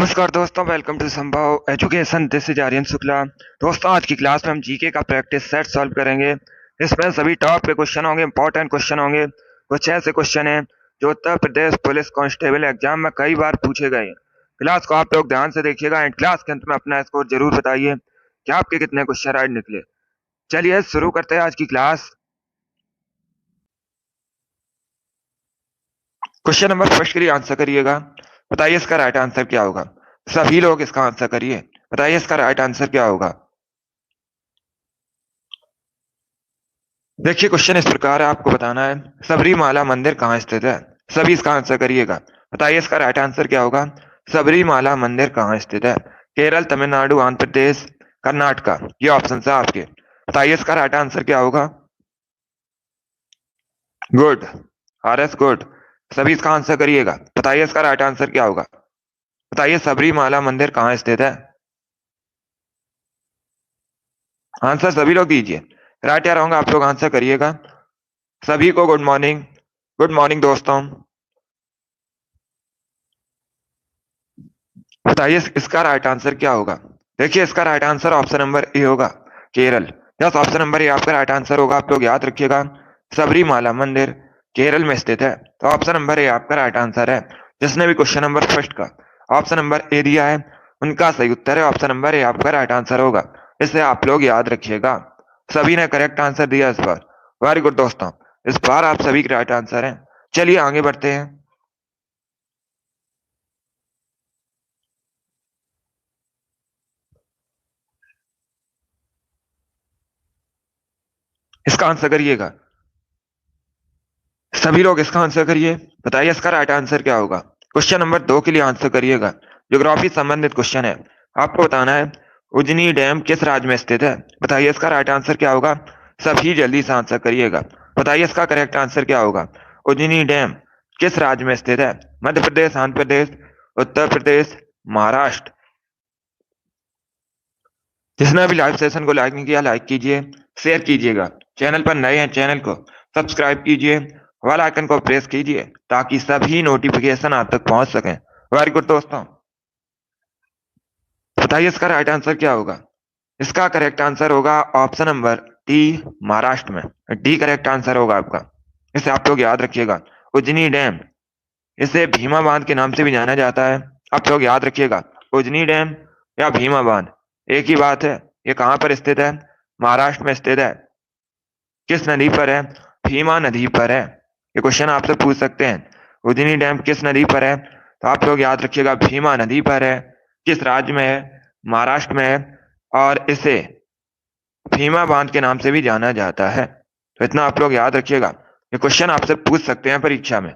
नमस्कार दोस्तों, welcome to Sambhav education. This is Aryan Shukla. दोस्तों, आज की क्लास में हम जीके का प्रैक्टिस सेट सॉल्व करेंगे। इसमें सभी टॉप के क्वेश्चन होंगे, इंपॉर्टेंट क्वेश्चन होंगे। कुछ ऐसे क्वेश्चन हैं जो Uttar Pradesh police constable exam में कई बार पूछे गए हैं। क्लास को आप लोग ध्यान से देखिएगा एंड क्लास के अंत में अपना स्कोर जरूर बताइए कि आपके कितने क्वेश्चन राइट निकले। चलिए शुरू करते हैं आज की क्लास। क्वेश्चन नंबर फर्स्ट के लिए आंसर करिएगा। बताइए इसका राइट आंसर क्या होगा। सभी लोग इसका आंसर करिए। बताइए इसका राइट आंसर क्या होगा। देखिए, क्वेश्चन इस प्रकार है, आपको बताना है सबरीमाला मंदिर कहाँ स्थित है। सभी इसका आंसर करिएगा। बताइए इसका राइट आंसर क्या होगा। सबरीमाला मंदिर कहाँ स्थित है। केरल, तमिलनाडु, आंध्र प्रदेश, कर्नाटका, ये ऑप्शन है आपके। बताइए इसका राइट आंसर क्या होगा। Good, R S good. सभी इसका आंसर करिएगा। बताइए इसका राइट आंसर क्या होगा। बताइए सबरीमाला मंदिर कहाँ स्थित है। आंसर सभी लोग दीजिए। राइट या रॉन्ग आप लोग आंसर करिएगा। सभी को गुड मॉर्निंग। गुड मॉर्निंग दोस्तों। बताइए इसका राइट आंसर क्या होगा। देखिए, इसका right answer option number A होगा, Kerala. Yes, option number A आपका राइट आंसर होगा। आप लोग याद रखिएगा, सबरीमाला मंदिर केरल में स्थित है। तो ऑप्शन नंबर ए आपका राइट आंसर है। जिसने भी क्वेश्चन नंबर फर्स्ट का ऑप्शन नंबर ए दिया है उनका सही उत्तर है। ऑप्शन नंबर ए आपका राइट आंसर होगा। इसे आप लोग याद रखिएगा। सभी ने करेक्ट आंसर दिया इस बार। वेरी गुड दोस्तों, इस बार आप सभी के राइट आंसर हैं। चलिए आगे बढ़ते हैं। इसका आंसर करिएगा। सभी लोग इसका आंसर करिए। बताइए इसका राइट आंसर क्या होगा। क्वेश्चन नंबर 2 के लिए आंसर करिएगा। ज्योग्राफी संबंधित क्वेश्चन है। आपको बताना है उजनी डैम किस राज्य में स्थित है। बताइए इसका राइट आंसर क्या होगा। सभी जल्दी से आंसर करिएगा। बताइए इसका करेक्ट आंसर क्या होगा। उजनी डैम किस राज्य में स्थित है। मध्य प्रदेश, आंध्र प्रदेश, उत्तर प्रदेश, महाराष्ट्र। जिसने भी लाइव सेशन को लाइक नहीं किया, लाइक कीजिए, शेयर कीजिएगा। चैनल पर नए हैं, चैनल को सब्सक्राइब कीजिए, बेल आइकन को प्रेस कीजिए ताकि सभी नोटिफिकेशन आप तक पहुंच सकें। वेरी गुड दोस्तों। बताइए इसका राइट आंसर क्या होगा। इसका करेक्ट आंसर होगा ऑप्शन नंबर डी, महाराष्ट्र में। डी करेक्ट आंसर होगा आपका। इसे आप लोग याद रखिएगा। उजनी डैम, इसे भीमा बांध के नाम से भी जाना जाता है। आप लोग याद रखिएगा, उजनी डैम या भीमा बांध एक ही बात है। ये कहां पर स्थित है। महाराष्ट्र में स्थित है। किस नदी पर है। भीमा नदी पर है। ये क्वेश्चन आपसे पूछ सकते हैं, उजनी डैम किस नदी पर है। तो आप लोग याद रखिएगा, भीमा नदी पर है। किस राज्य में है। महाराष्ट्र में है। और इसे भीमा बांध के नाम से भी जाना जाता है। तो इतना आप लोग याद रखिएगा। ये क्वेश्चन आपसे पूछ सकते हैं परीक्षा में।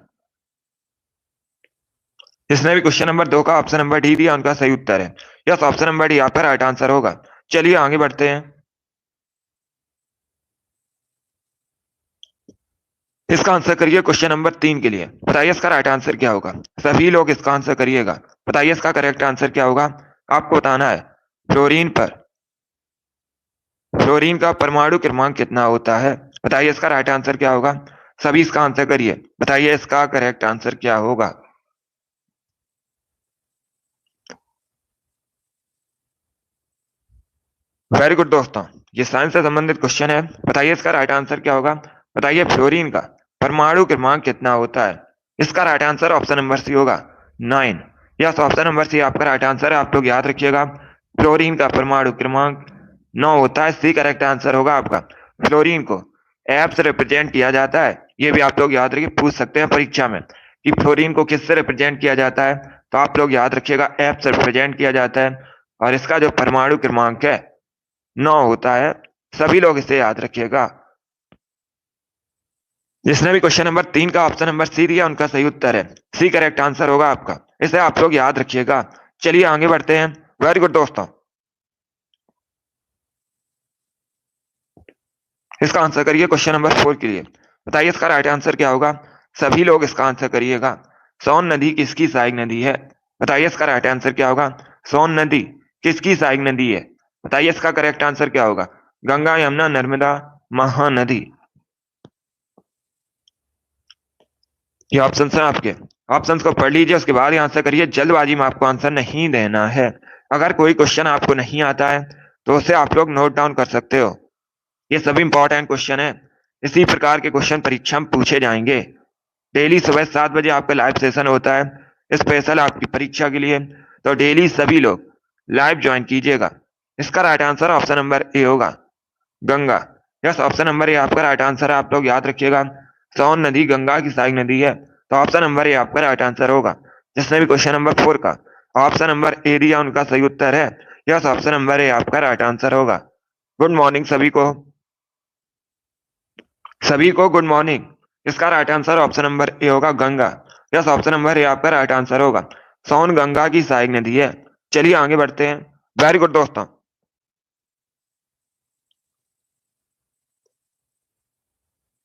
जिसने भी क्वेश्चन नंबर 2 का ऑप्शन नंबर डी दिया उनका सही उत्तर है। यस, ऑप्शन नंबर डी आपका राइट आंसर होगा। चलिए आगे बढ़ते हैं। इसका आंसर करिए क्वेश्चन नंबर 3 के लिए। बताइए इसका राइट आंसर क्या होगा। सभी लोग इसका आंसर करिएगा। बताइए इसका करेक्ट आंसर क्या होगा। आपको बताना है फ्लोरीन पर, फ्लोरीन का परमाणु क्रमांक कितना होता है। बताइए इसका राइट आंसर क्या होगा। सभी इसका आंसर करिए। बताइए इसका करेक्ट आंसर क्या होगा। वेरी गुड दोस्तों, ये साइंस से संबंधित क्वेश्चन है। बताइए इसका राइट आंसर क्या होगा। बताइए फ्लोरीन का परमाणु क्रमांक कितना होता है। इसका right answer option number C होगा, 9। यस, ऑप्शन नंबर सी आपका राइट आंसर है। आप लोग याद रखिएगा, फ्लोरीन का परमाणु क्रमांक 9 होता है। सी करेक्ट आंसर होगा आपका। फ्लोरीन को एफ से रिप्रेजेंट किया जाता है। ये भी आप लोग याद रखिए, पूछ सकते हैं परीक्षा में कि फ्लोरीन को किससे रिप्रेजेंट किया जाता है। तो आप लोग याद रखिएगा, एफ से रिप्रेजेंट किया जाता है। और इसका जो परमाणु क्रमांक है 9 होता है। सभी लोग इसे याद रखिएगा। जिसने भी क्वेश्चन नंबर 3 का ऑप्शन नंबर सी दिया उनका सही उत्तर है। सी करेक्ट आंसर होगा आपका। इसे आप लोग याद रखिएगा। चलिए आगे बढ़ते हैं। वेरी गुड दोस्तों। इसका आंसर करिए क्वेश्चन नंबर 4 के लिए। बताइए इसका राइट आंसर क्या होगा। सभी लोग इसका आंसर करिएगा। सोन नदी किसकी सहायक नदी है। बताइए इसका राइट आंसर क्या होगा। सोन नदी किसकी सहायक नदी है। बताइए इसका करेक्ट आंसर क्या होगा। गंगा, यमुना, नर्मदा, महानदी। ये ऑप्शन है आपके। ऑप्शंस को पढ़ लीजिए, उसके बाद ही आंसर करिए। जल्दबाजी में आपको आंसर नहीं देना है। अगर कोई क्वेश्चन आपको नहीं आता है तो उसे आप लोग नोट डाउन कर सकते हो। ये सभी इंपॉर्टेंट क्वेश्चन है। इसी प्रकार के क्वेश्चन परीक्षा में पूछे जाएंगे। डेली सुबह 7 बजे आपका लाइव सेशन होता है स्पेशल आपकी परीक्षा के लिए। तो डेली सभी लोग लाइव ज्वाइन कीजिएगा। इसका right answer option number A होगा, Ganga. Yes, option number A आपका राइट आंसर है। आप लोग याद रखिएगा, सोन नदी गंगा की सहायक नदी है। तो ऑप्शन नंबर ए आपका राइट आंसर होगा। जिसने भी क्वेश्चन नंबर 4 का ऑप्शन नंबर ए दिया उनका सही उत्तर है। यस, ऑप्शन नंबर ए आपका राइट आंसर होगा। गुड मॉर्निंग सभी को, सभी को गुड मॉर्निंग। इसका right answer option number A होगा, Ganga. Yes, option number A आपका राइट आंसर होगा। सोन गंगा की सहायक नदी है। चलिए आगे बढ़ते हैं। वेरी गुड दोस्तों।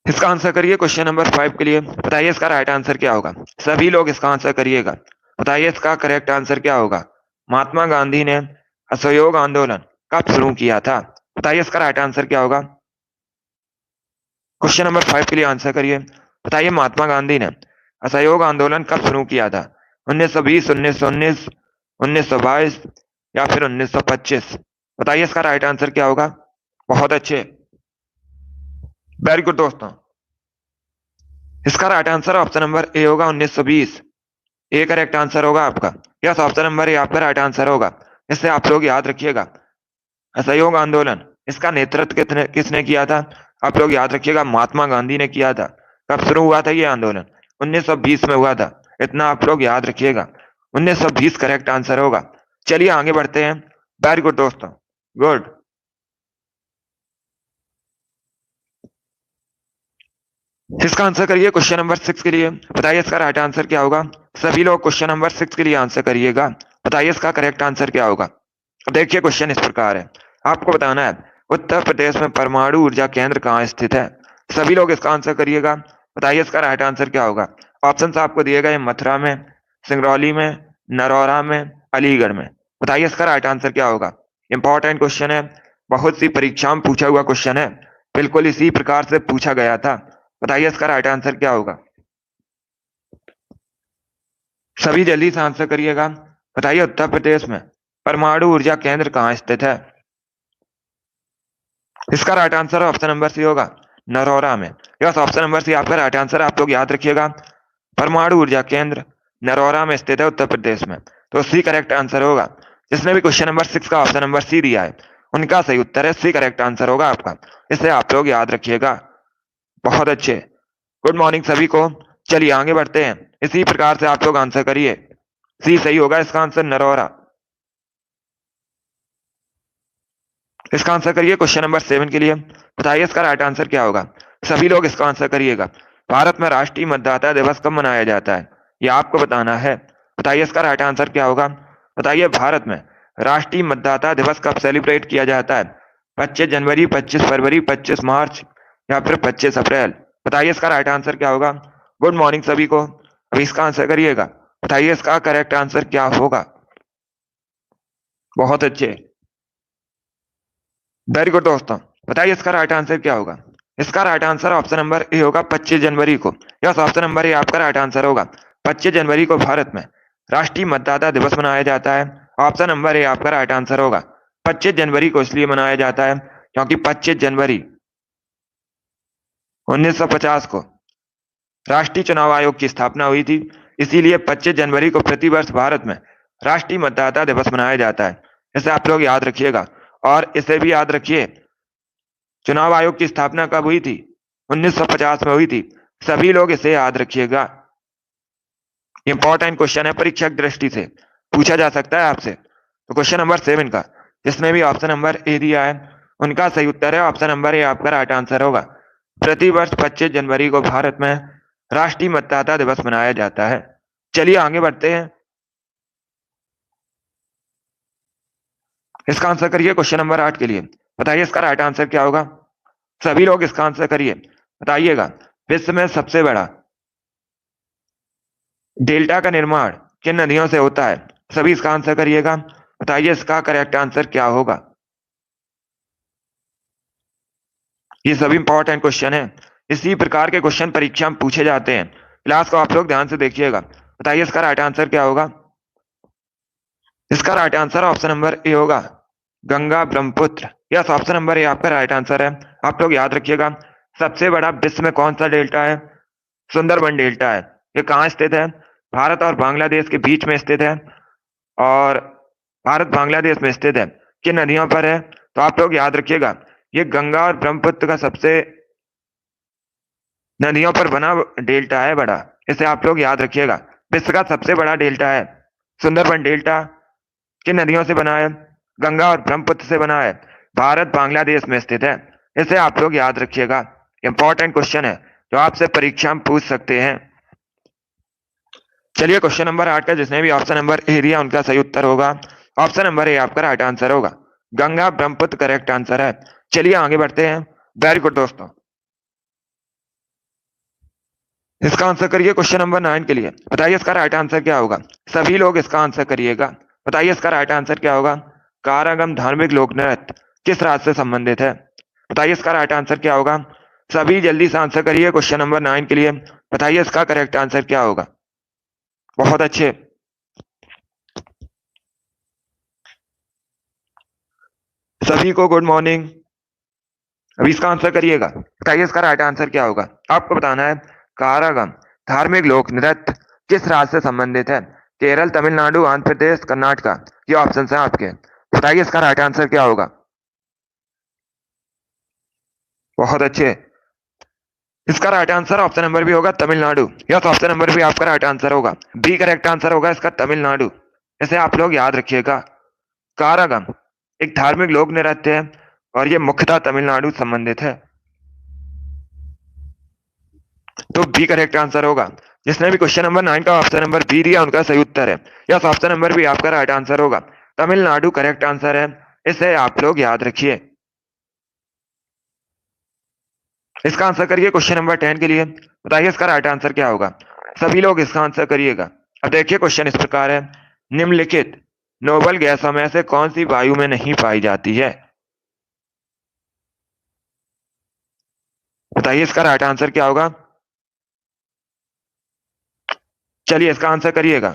इसका आंसर करिए क्वेश्चन नंबर 5 के लिए। बताइए इसका राइट आंसर क्या होगा। सभी लोग इसका आंसर करिएगा। बताइए इसका करेक्ट आंसर क्या होगा। महात्मा गांधी ने असहयोग आंदोलन कब शुरू किया था। बताइए इसका राइट आंसर क्या होगा। क्वेश्चन नंबर 5 के लिए आंसर करिए। बताइए महात्मा गांधी ने असहयोग आंदोलन कब शुरू किया था। 1920, 1919, 1922 या फिर 1925। बताइए इसका राइट आंसर क्या होगा। बहुत अच्छे, वेरी गुड दोस्तों। इसका right answer option number A होगा, 1920। ए करेक्ट आंसर होगा आपका। यस, ऑप्शन नंबर ए आपका राइट आंसर होगा। इससे आप लोग याद रखिएगा, असहयोग आंदोलन इसका नेतृत्व किसने किया था। आप लोग याद रखिएगा, महात्मा गांधी ने किया था। कब शुरू हुआ था ये आंदोलन। 1920 में हुआ था। इतना आप लोग याद रखिएगा, 1920 करेक्ट आंसर होगा। चलिए आगे बढ़ते हैं। वेरी गुड दोस्तों, गुड। इसका आंसर करिए क्वेश्चन नंबर 6 के लिए। बताइए इसका राइट आंसर क्या होगा। सभी लोग क्वेश्चन नंबर 6 के लिए आंसर करिएगा। बताइए इसका करेक्ट आंसर क्या होगा। देखिए क्वेश्चन इस प्रकार है, आपको बताना है उत्तर प्रदेश में परमाणु ऊर्जा केंद्र कहाँ स्थित है। सभी लोग इसका आंसर करिएगा। बताइए इसका राइट आंसर क्या होगा। ऑप्शन आपको दिए गए मथुरा में, सिंगरौली में, नरौरा में, अलीगढ़ में। बताइए इसका राइट आंसर क्या होगा। इंपॉर्टेंट क्वेश्चन है, बहुत सी परीक्षा में पूछा हुआ क्वेश्चन है, बिल्कुल इसी प्रकार से पूछा गया था। बताइए इसका राइट आंसर क्या होगा। सभी जल्दी से आंसर करिएगा। बताइए उत्तर प्रदेश में परमाणु ऊर्जा केंद्र कहाँ स्थित है। इसका right answer option number C होगा, नरौरा में। यस, ऑप्शन नंबर सी आपका राइट आंसर। आप लोग याद रखिएगा, परमाणु ऊर्जा केंद्र नरौरा में स्थित है उत्तर प्रदेश में। तो सी करेक्ट आंसर होगा। जिसने भी क्वेश्चन नंबर 6 का ऑप्शन नंबर सी दिया है उनका सही उत्तर है, सी करेक्ट आंसर होगा आपका। इसे आप लोग याद रखिएगा। बहुत अच्छे, गुड मॉर्निंग सभी को। चलिए आगे बढ़ते हैं। इसी प्रकार से आप लोग आंसर करिए। सी सही होगा इसका आंसर, नरौरा। इसका आंसर करिए क्वेश्चन नंबर 7 के लिए। बताइए इसका राइट आंसर क्या होगा। सभी लोग इसका आंसर करिएगा। भारत में राष्ट्रीय मतदाता दिवस कब मनाया जाता है, यह आपको बताना है। बताइए इसका राइट आंसर क्या होगा। बताइए भारत में राष्ट्रीय मतदाता दिवस कब सेलिब्रेट किया जाता है। 25 जनवरी, 25 फरवरी, 25 मार्च या फिर 25 अप्रैल। बताइए इसका राइट आंसर क्या होगा। गुड मॉर्निंग सभी को। अभी इसका आंसर करिएगा। बताइए इसका करेक्ट आंसर क्या होगा। बहुत अच्छे, वेरी गुड दोस्तों। बताइए इसका राइट आंसर क्या होगा। इसका right answer option number A होगा, 25 जनवरी को। यस, ऑप्शन नंबर ए आपका राइट आंसर होगा। 25 जनवरी को भारत में राष्ट्रीय मतदाता दिवस मनाया जाता है। ऑप्शन नंबर ए आपका राइट आंसर होगा। 25 जनवरी को इसलिए मनाया जाता है क्योंकि 25 जनवरी 1950 को राष्ट्रीय चुनाव आयोग की स्थापना हुई थी। इसीलिए 25 जनवरी को प्रतिवर्ष भारत में राष्ट्रीय मतदाता दिवस मनाया जाता है। इसे आप लोग याद रखिएगा। और इसे भी याद रखिए, चुनाव आयोग की स्थापना कब हुई थी, 1950 में हुई थी। सभी लोग इसे याद रखिएगा। इंपॉर्टेंट क्वेश्चन है, परीक्षा की दृष्टि से पूछा जा सकता है आपसे। तो क्वेश्चन नंबर 7 का जिसने भी ऑप्शन नंबर ए दिया है उनका सही उत्तर है ऑप्शन नंबर ए आपका राइट आंसर होगा। प्रतिवर्ष 25 जनवरी को भारत में राष्ट्रीय मतदाता दिवस मनाया जाता है। चलिए आगे बढ़ते हैं। इसका आंसर करिए क्वेश्चन नंबर 8 के लिए। बताइए इसका राइट आंसर क्या होगा। सभी लोग इसका आंसर करिए। बताइएगा, विश्व में सबसे बड़ा डेल्टा का निर्माण किन नदियों से होता है। सभी इसका आंसर करिएगा। बताइए इसका करेक्ट आंसर क्या होगा। ये सभी इंपॉर्टेंट क्वेश्चन है। इसी प्रकार के क्वेश्चन परीक्षा में पूछे जाते हैं। क्लास को आप लोग ध्यान से देखिएगा। बताइए इसका राइट आंसर क्या होगा। इसका right answer option number A होगा, Ganga Brahmaputra. Yes, option number A आपका राइट आंसर है। आप लोग याद रखिएगा, सबसे बड़ा विश्व में कौन सा डेल्टा है? सुंदरबन डेल्टा है। ये कहाँ स्थित है? भारत और बांग्लादेश के बीच में स्थित है, और भारत बांग्लादेश में स्थित है। किन नदियों पर है? तो आप लोग याद रखिएगा, ये गंगा और ब्रह्मपुत्र का सबसे नदियों पर बना डेल्टा है बड़ा। इसे आप लोग याद रखिएगा, विश्व का सबसे बड़ा डेल्टा है सुंदरबन डेल्टा। किन नदियों से बना है? गंगा और ब्रह्मपुत्र से बना है। भारत बांग्लादेश में स्थित है। इसे आप लोग याद रखिएगा, इंपॉर्टेंट क्वेश्चन है जो आपसे परीक्षा में पूछ सकते हैं। चलिए क्वेश्चन नंबर 8 का जिसने भी ऑप्शन नंबर ए दिया उनका सही उत्तर होगा ऑप्शन नंबर ए, आपका राइट आंसर होगा, गंगा ब्रह्मपुत्र करेक्ट आंसर है। चलिए आगे बढ़ते हैं। वेरी गुड दोस्तों, इसका आंसर करिए क्वेश्चन नंबर 9 के लिए। बताइए इसका राइट आंसर क्या होगा। सभी लोग इसका आंसर करिएगा। बताइए इसका राइट आंसर क्या होगा। कारागम धार्मिक लोक नृत्य किस राज्य से संबंधित है? बताइए इसका राइट आंसर क्या होगा। सभी जल्दी से आंसर करिए क्वेश्चन नंबर 9 के लिए। बताइए इसका करेक्ट आंसर क्या होगा। बहुत अच्छे, सभी को गुड मॉर्निंग। अभी इसका आंसर करिएगा। बताइए इसका राइट आंसर क्या होगा। आपको बताना है कारागम धार्मिक लोक नृत्य किस राज्य से संबंधित है। केरल, तमिलनाडु, आंध्र प्रदेश, कर्नाटका, ये ऑप्शन है आपके। बताइए इसका राइट आंसर क्या होगा। बहुत अच्छे, इसका right answer option number B होगा Tamil Nadu. Yes, option number B आपका राइट आंसर होगा, बी करेक्ट आंसर होगा इसका तमिलनाडु। इसे आप लोग याद रखिएगा। कारागम एक धार्मिक लोक नृत्य है और ये मुख्यतः तमिलनाडु संबंधित है, तो बी करेक्ट आंसर होगा। जिसने भी क्वेश्चन नंबर 9 का ऑप्शन नंबर बी दिया उनका सही उत्तर है। यस, ऑप्शन नंबर बी आपका राइट आंसर होगा, तमिलनाडु करेक्ट आंसर है। इसे आप लोग याद रखिए। इसका आंसर करिए क्वेश्चन नंबर 10 के लिए। बताइए इसका राइट आंसर क्या होगा। सभी लोग इसका आंसर करिएगा। अब देखिए क्वेश्चन इस प्रकार है, निम्नलिखित नोबल गैसों में से कौन सी वायु में नहीं पाई जाती है? बताइए इसका राइट आंसर क्या होगा। चलिए इसका आंसर करिएगा।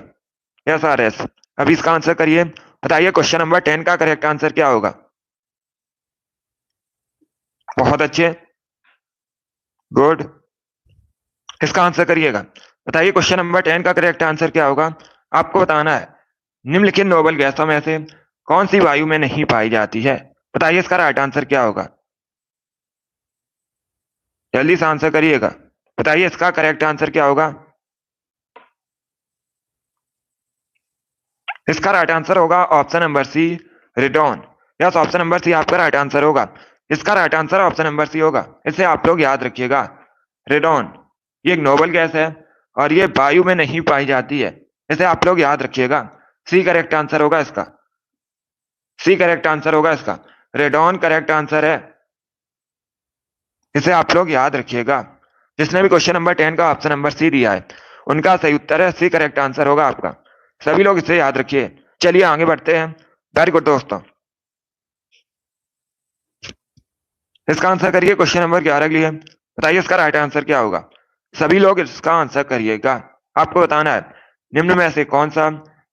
यस आर एस, अभी इसका आंसर करिए। बताइए क्वेश्चन नंबर 10 का करेक्ट आंसर क्या होगा। बहुत अच्छे, गुड, इसका आंसर करिएगा। बताइए क्वेश्चन नंबर 10 का करेक्ट आंसर क्या होगा। आपको बताना है निम्नलिखित नोबल गैसों में से कौन सी वायु में नहीं पाई जाती है। बताइए इसका राइट आंसर क्या होगा। जल्दी से आंसर करिएगा। बताइए इसका करेक्ट आंसर क्या होगा। इसका राइट आंसर होगा option number C, radon. Yes, option number C आपका राइट आंसर होगा। इसका right answer option number C होगा। इसे आप लोग याद रखिएगा। रेडॉन ये एक नोबल गैस है और ये वायु में नहीं पाई जाती है। इसे आप लोग याद रखिएगा। सी करेक्ट आंसर होगा इसका, सी करेक्ट आंसर होगा इसका। रेडॉन करेक्ट आंसर है, इसे आप लोग याद रखिएगा। जिसने भी क्वेश्चन नंबर 10 का ऑप्शन नंबर सी दिया है उनका सही उत्तर है, सी करेक्ट आंसर होगा आपका। सभी लोग इसे याद रखिए। चलिए आगे बढ़ते हैं। वेरी गुड दोस्तों, इसका आंसर करिए क्वेश्चन नंबर 11 के लिए। बताइए इसका राइट आंसर क्या होगा। सभी लोग इसका आंसर करिएगा। आपको बताना है निम्न में से कौन सा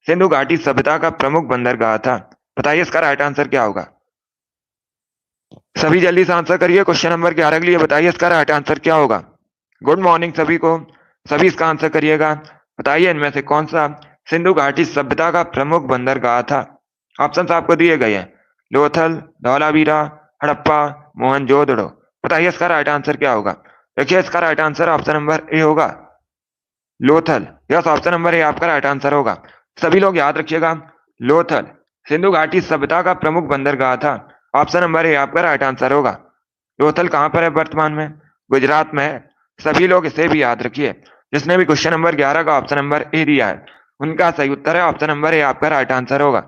सिंधु घाटी सभ्यता का प्रमुख बंदरगाह था। बताइए इसका राइट आंसर क्या होगा। सभी जल्दी से आंसर करिए क्वेश्चन नंबर 11 के लिए। बताइए इसका राइट आंसर क्या होगा। गुड मॉर्निंग सभी को, सभी इसका आंसर करिएगा। बताइए इनमें से कौन सा सिंधु घाटी सभ्यता का प्रमुख बंदरगाह था। ऑप्शन आपको दिए गए हैं, लोथल, धौलावीरा, हड़प्पा, मोहनजोदड़ो। बताइए इसका राइट आंसर क्या होगा। देखिए इसका right answer option number A होगा, Lothal. Yes, option number A आपका राइट आंसर होगा। सभी लोग याद रखिएगा, लोथल सिंधु घाटी सभ्यता का प्रमुख बंदरगाह था। ऑप्शन नंबर ए आपका राइट आंसर होगा। लोथल कहाँ पर है वर्तमान में? गुजरात में है। सभी लोग इसे भी याद रखिए। जिसने भी क्वेश्चन नंबर 11 का ऑप्शन नंबर ए दिया है उनका सही उत्तर है ऑप्शन नंबर ए आपका राइट आंसर होगा।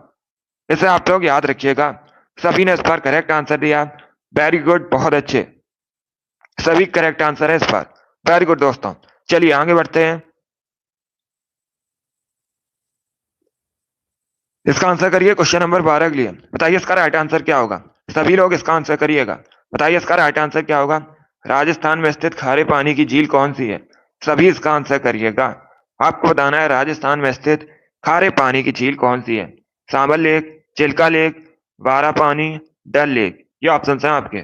इसे आप लोग याद रखिएगा। सभी ने इस पर करेक्ट आंसर दिया। वेरी गुड, बहुत अच्छे, सभी करेक्ट आंसर है इस पर। वेरी गुड दोस्तों, चलिए आगे बढ़ते हैं। इसका आंसर करिए क्वेश्चन नंबर 12 के लिए। बताइए इसका राइट आंसर क्या होगा। सभी लोग इसका आंसर करिएगा। बताइए इसका राइट आंसर क्या होगा। राजस्थान में स्थित खारे पानी की झील कौन सी है। सभी इसका आंसर करिएगा। आपको बताना है राजस्थान में स्थित खारे पानी की झील कौन सी है? सांबर लेक, चिल्का लेक, वारा पानी, डल लेक। ये ऑप्शन है आपके।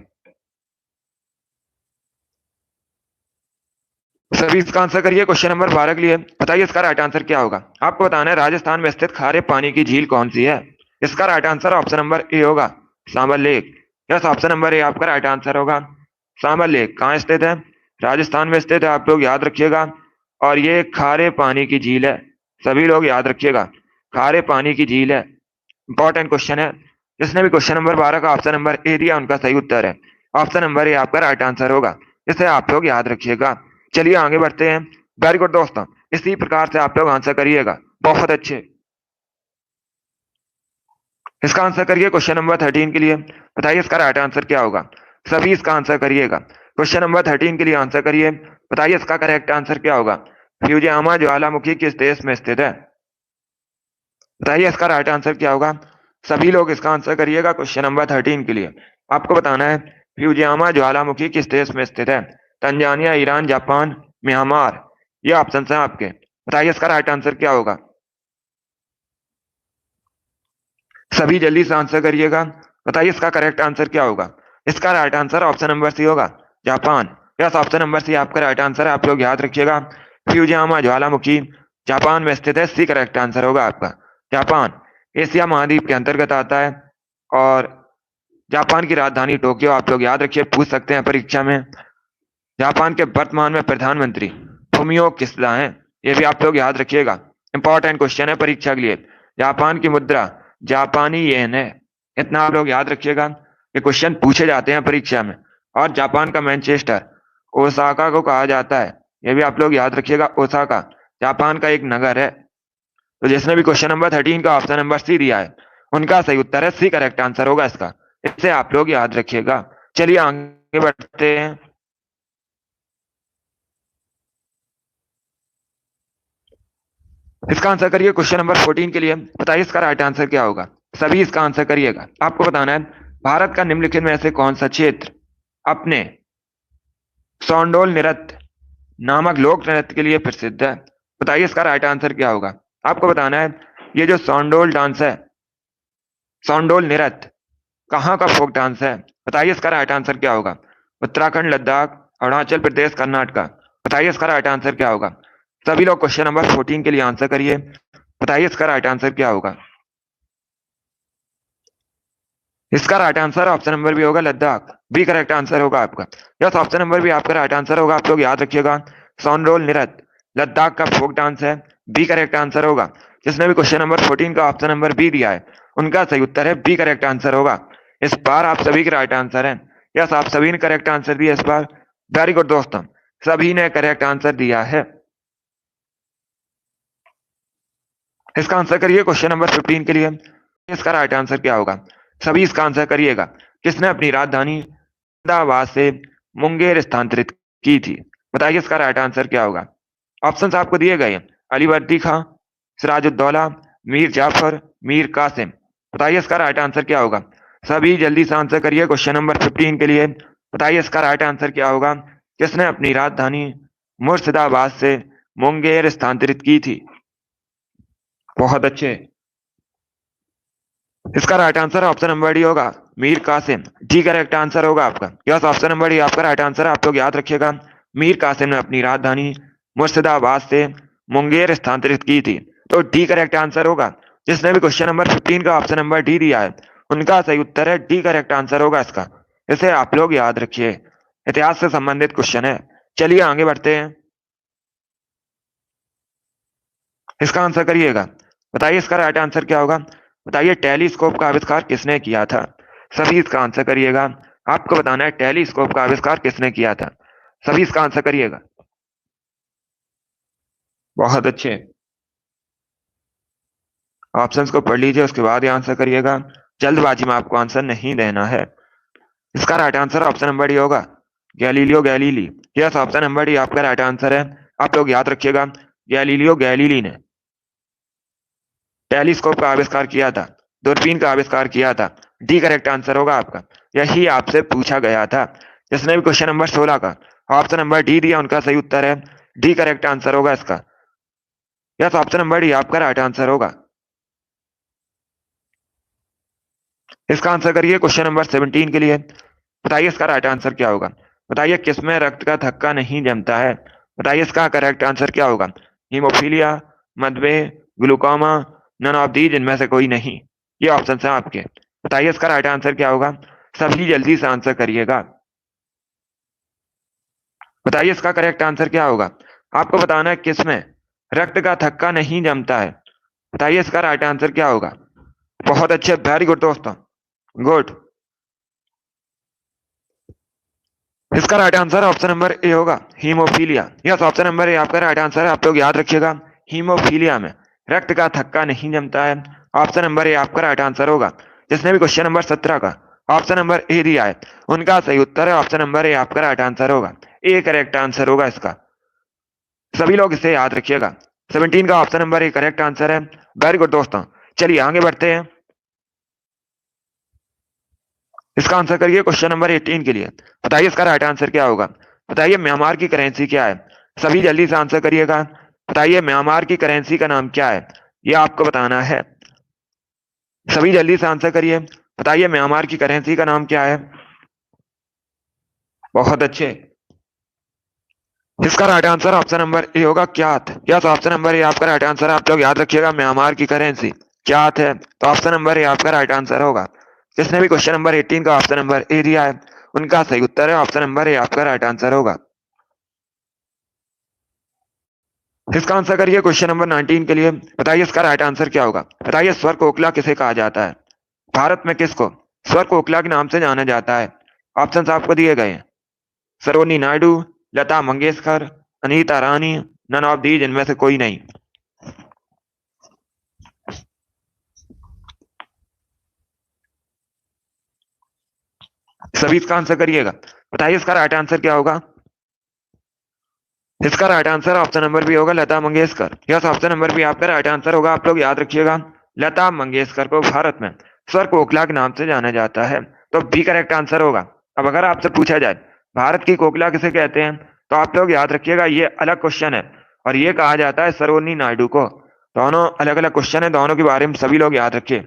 सभी इसका आंसर करिए। क्वेश्चन नंबर 12 के लिए बताइए इसका राइट आंसर क्या होगा। आपको बताना है राजस्थान में स्थित खारे पानी की झील कौन सी है। इसका right answer option number A होगा, Sambhar lake. Yes, option number A आपका राइट आंसर होगा। सांबर लेक कहाँ स्थित है? राजस्थान में स्थित है, आप लोग याद रखिएगा। और ये खारे पानी की झील है, सभी लोग याद रखिएगा, खारे पानी की झील है। इंपॉर्टेंट क्वेश्चन है। जिसने भी क्वेश्चन नंबर 12 का ऑप्शन नंबर ए दिया उनका सही उत्तर है। ऑप्शन नंबर ए आपका राइट आंसर होगा, इसे आप लोग याद रखिएगा। चलिए आगे बढ़ते हैं। वेरी गुड दोस्तों, इसी प्रकार से आप लोग आंसर करिएगा। बहुत अच्छे। इसका आंसर करिए क्वेश्चन नंबर 13 के लिए। बताइए इसका राइट आंसर क्या होगा। सभी इसका आंसर करिएगा। क्वेश्चन नंबर 13 के लिए आंसर करिए। बताइए इसका करेक्ट आंसर क्या होगा। फ्यूजियामा ज्वालामुखी किस देश में स्थित है? बताइए इसका राइट आंसर क्या होगा। सभी लोग इसका आंसर करिएगा क्वेश्चन नंबर 13 के लिए। आपको बताना है फ्यूजियामा ज्वालामुखी किस देश में स्थित है। Tanzania, Iran, Japan, Myanmar. ये ऑप्शन है आपके। बताइए इसका राइट आंसर क्या होगा। सभी जल्दी से आंसर करिएगा। बताइए इसका करेक्ट आंसर क्या होगा। इसका right answer option number C होगा, Japan. Yes, option number C आपका राइट आंसर है। आप लोग याद रखिएगा, फ्यूजियामा ज्वालामुखी जापान में स्थित है। सी करेक्ट आंसर होगा आपका, जापान। एशिया महाद्वीप के अंतर्गत आता है। और जापान की राजधानी टोक्यो, आप लोग याद रखिए, पूछ सकते हैं परीक्षा में। जापान के वर्तमान में प्रधानमंत्री फुमियो किशिदा हैं, ये भी आप लोग याद रखिएगा। इंपॉर्टेंट क्वेश्चन है परीक्षा के लिए। जापान की मुद्रा जापानी येन है, इतना आप लोग याद रखिएगा। ये क्वेश्चन पूछे जाते हैं परीक्षा में। और जापान का मैनचेस्टर ओसाका को कहा जाता है, ये भी आप लोग याद रखिएगा। ओसाका जापान का एक नगर है। तो जिसने भी क्वेश्चन नंबर 13 का ऑप्शन नंबर सी दिया है उनका सही उत्तर है सी, करेक्ट आंसर होगा इसका। इसे आप लोग याद रखिएगा। चलिए आगे बढ़ते हैं। इसका आंसर करिए क्वेश्चन नंबर 14 के लिए। बताइए इसका राइट आंसर क्या होगा। सभी इसका आंसर करिएगा। आपको बताना है भारत का निम्नलिखित में से कौन सा क्षेत्र अपने सौंडोल नृत्य नामक लोक नृत्य के लिए प्रसिद्ध है। बताइए इसका राइट आंसर क्या होगा। आपको बताना है ये जो सौंडोल डांस है, सौंडोल नृत्य कहाँ का फोक डांस है। बताइए इसका राइट आंसर क्या होगा। उत्तराखंड, लद्दाख, अरुणाचल प्रदेश, कर्नाटका। बताइए इसका राइट आंसर क्या होगा। सभी लोग क्वेश्चन नंबर 14 के लिए आंसर करिए। बताइए इसका राइट आंसर क्या होगा। इसका right answer option number B होगा, लद्दाख। बी करेक्ट आंसर होगा आपका। यस, ऑप्शन नंबर बी आपका राइट आंसर होगा। आप लोग याद रखिएगा, सौंडोल नृत्य लद्दाख का फोक डांस है। बी करेक्ट आंसर होगा। जिसने भी क्वेश्चन नंबर 14 का ऑप्शन नंबर बी दिया है उनका सही उत्तर है बी, करेक्ट आंसर होगा। इस बार आप सभी के राइट आंसर है। यस, आप सभी ने करेक्ट आंसर दिया इस बार। वेरी गुड दोस्तों, सभी ने करेक्ट आंसर दिया है। इसका आंसर करिए क्वेश्चन नंबर 15 के लिए। इसका राइट आंसर क्या होगा। सभी इसका आंसर करिएगा। किसने अपनी राजधानी अहमदाबाद से मुंगेर स्थानांतरित की थी। बताइए इसका राइट आंसर क्या होगा। ऑप्शंस आपको दिए गए हैं, अली वर्दी खां, सिराजुद्दौला, मीर जाफर, मीर कासिम। बताइए इसका राइट आंसर क्या होगा। सभी जल्दी से आंसर करिए क्वेश्चन नंबर 15 के लिए। बताइए इसका राइट आंसर क्या होगा। किसने अपनी राजधानी मुर्शिदाबाद से मुंगेर स्थानांतरित की थी। बहुत अच्छे। इसका right answer option number D होगा, Mir Qasim. D correct answer होगा आपका। यस, ऑप्शन नंबर डी आपका राइट आंसर है। आप लोग याद रखिएगा, मीर कासिम ने अपनी राजधानी मुर्शिदाबाद से मुंगेर स्थानांतरित की थी। तो डी करेक्ट आंसर होगा। जिसने भी क्वेश्चन नंबर 15 का ऑप्शन नंबर डी दिया है उनका सही उत्तर है डी, करेक्ट आंसर होगा इसका। इसे आप लोग याद रखिए, इतिहास से संबंधित क्वेश्चन है। चलिए आगे बढ़ते हैं। इसका आंसर करिएगा। बताइए इसका राइट आंसर क्या होगा। बताइए टेलीस्कोप का आविष्कार किसने किया था। सभी इसका आंसर करिएगा। आपको बताना है टेलीस्कोप का आविष्कार किसने किया था। सभी इसका आंसर करिएगा। बहुत अच्छे। ऑप्शंस को पढ़ लीजिए, उसके बाद ही आंसर करिएगा। जल्दबाजी में आपको आंसर नहीं देना है। इसका right answer option number D होगा, Galileo Galilei. Yes, option number D आपका राइट आंसर है। आप लोग याद रखिएगा, गैलीलियो गैलीली ने टेलीस्कोप का आविष्कार किया था, दूरबीन का आविष्कार किया था। डी करेक्ट आंसर होगा आपका। यही आपसे पूछा गया था। जिसने भी क्वेश्चन नंबर 16 का ऑप्शन नंबर डी दिया उनका सही उत्तर है डी, करेक्ट आंसर होगा इसका। यस, ऑप्शन नंबर डी आपका राइट आंसर होगा। इसका आंसर करिए क्वेश्चन नंबर 17 के लिए। बताइए इसका राइट आंसर क्या होगा। बताइए किसमें रक्त का थक्का नहीं जमता है। बताइए इसका करेक्ट आंसर क्या होगा। हीमोफीलिया, मधुमेह, ग्लूकोमा, नन ऑफ दीज, इनमें से कोई नहीं। ये ऑप्शन है आपके। बताइए इसका राइट आंसर क्या होगा। सभी जल्दी से आंसर करिएगा। बताइए इसका करेक्ट आंसर क्या होगा। आपको बताना है किसमें रक्त का थक्का नहीं जमता है। बताइए इसका राइट आंसर क्या होगा। बहुत अच्छे, वेरी गुड दोस्तों, गुड। इसका right answer option number A होगा, haemophilia. Yes, option number A आपका राइट आंसर है। आप लोग याद रखिएगा, हीमोफीलिया में रक्त का थक्का नहीं जमता है। ऑप्शन नंबर ए आपका राइट आंसर होगा। जिसने भी क्वेश्चन नंबर 17 का ऑप्शन नंबर ए दिया है उनका सही उत्तर है ऑप्शन नंबर ए आपका राइट आंसर होगा। ए करेक्ट आंसर होगा इसका। सभी लोग इसे याद रखिएगा। 17 का option number A correct answer है। वेरी गुड दोस्तों, चलिए आगे बढ़ते हैं। इसका आंसर करिए क्वेश्चन नंबर 18 के लिए। बताइए इसका राइट आंसर क्या होगा। बताइए म्यांमार की करेंसी क्या है। सभी जल्दी से आंसर करिएगा। बताइए म्यांमार की करेंसी का नाम क्या है, यह आपको बताना है। सभी जल्दी से आंसर करिए। बताइए म्यांमार की करेंसी का नाम क्या है। बहुत अच्छे। इसका right answer option number A होगा, kyat. Yes, option number A आपका राइट आंसर है। आप लोग याद रखिएगा, म्यांमार की करेंसी क्यात है, तो ऑप्शन नंबर ए आपका राइट आंसर होगा। जिसने भी क्वेश्चन नंबर 18 का ऑप्शन नंबर ए दिया है उनका सही उत्तर है ऑप्शन नंबर ए आपका राइट आंसर होगा। इसका आंसर करिए क्वेश्चन नंबर 19 के लिए। बताइए इसका राइट आंसर क्या होगा। बताइए स्वर कोकिला किसे कहा जाता है। भारत में किसको स्वर कोकिला के नाम से जाना जाता है। ऑप्शन आपको दिए गए हैं। सरोनी नायडू, लता मंगेशकर, अनीता रानी, नन ऑफ दीज, इनमें से कोई नहीं। सभी इसका आंसर करिएगा। बताइए इसका राइट आंसर क्या होगा। इसका right answer option number B होगा, Lata Mangeshkar. Yes, option number B आपका राइट आंसर होगा। आप लोग याद रखिएगा, लता मंगेशकर को भारत में स्वर कोकिला के नाम से जाना जाता है, तो बी करेक्ट आंसर होगा। अब अगर आपसे पूछा जाए भारत की कोकिला किसे कहते हैं, तो आप लोग याद रखिएगा ये अलग क्वेश्चन है और ये कहा जाता है सरोनी नायडू को। दोनों अलग अलग क्वेश्चन है, दोनों के बारे में सभी लोग याद रखिए।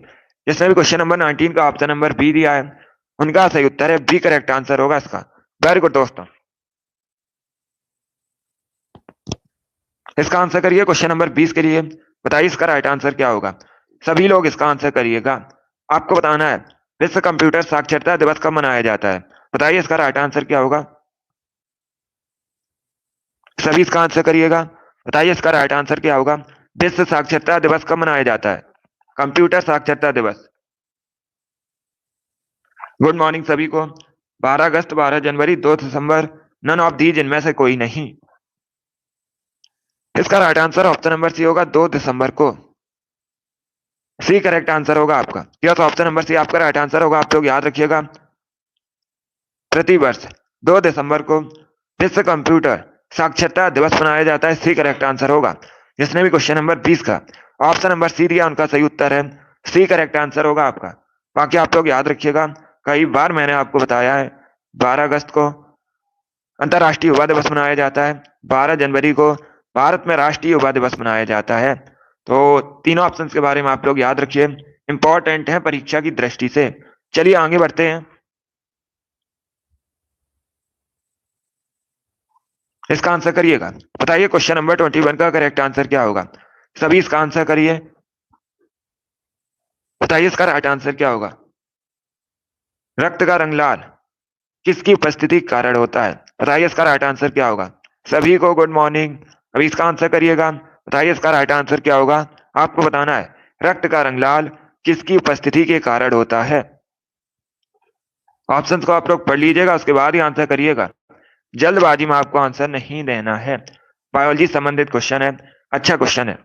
जिसने भी क्वेश्चन नंबर 19 का ऑप्शन नंबर बी दिया है उनका सही उत्तर है बी करेक्ट आंसर होगा इसका। वेरी गुड दोस्तों, इसका आंसर करिए क्वेश्चन नंबर 20 के लिए। बताइए इसका राइट आंसर क्या होगा। सभी लोग इसका आंसर करिएगा। आपको बताना है विश्व कंप्यूटर साक्षरता दिवस कब मनाया जाता है। बताइए इसका राइट आंसर क्या होगा। सभी इसका आंसर करिएगा। बताइए इसका राइट आंसर क्या होगा। विश्व साक्षरता दिवस कब मनाया जाता है। कंप्यूटर साक्षरता दिवस। गुड मॉर्निंग सभी को। 12 अगस्त, 12 जनवरी, 2 दिसंबर, नन ऑफ दीज, इनमें से कोई नहीं। इसका right answer option number C होगा, 2 दिसंबर को। सी करेक्ट आंसर होगा आपका। यस, ऑप्शन नंबर सी आपका राइट आंसर होगा। आप लोग याद रखिएगा, प्रतिवर्ष 2 दिसंबर को विश्व कंप्यूटर साक्षरता दिवस मनाया जाता है। सी करेक्ट आंसर होगा। जिसने भी क्वेश्चन नंबर 20 का ऑप्शन नंबर सी दिया उनका सही उत्तर है सी करेक्ट आंसर होगा आपका। बाकी आप लोग याद रखिएगा, कई बार मैंने आपको बताया है 12 अगस्त को अंतर्राष्ट्रीय युवा दिवस मनाया जाता है, 12 जनवरी को भारत में राष्ट्रीय युवा दिवस मनाया जाता है। तो तीनों ऑप्शंस के बारे में आप लोग याद रखिए, इंपॉर्टेंट है परीक्षा की दृष्टि से। चलिए आगे बढ़ते हैं। इसका आंसर करिएगा। बताइए क्वेश्चन नंबर 21 का करेक्ट आंसर क्या होगा। सभी इसका आंसर करिए। बताइए इसका राइट आंसर क्या होगा। रक्त का रंग लाल किसकी उपस्थिति के कारण होता है। बताइए इसका राइट आंसर क्या होगा। सभी को गुड मॉर्निंग। अभी इसका आंसर करिएगा। बताइए इसका राइट आंसर क्या होगा। आपको बताना है रक्त का रंग लाल किसकी उपस्थिति के कारण होता है। ऑप्शंस को आप लोग पढ़ लीजिएगा, उसके बाद ही आंसर करिएगा। जल्दबाजी में आपको आंसर नहीं देना है। बायोलॉजी संबंधित क्वेश्चन है, अच्छा क्वेश्चन है।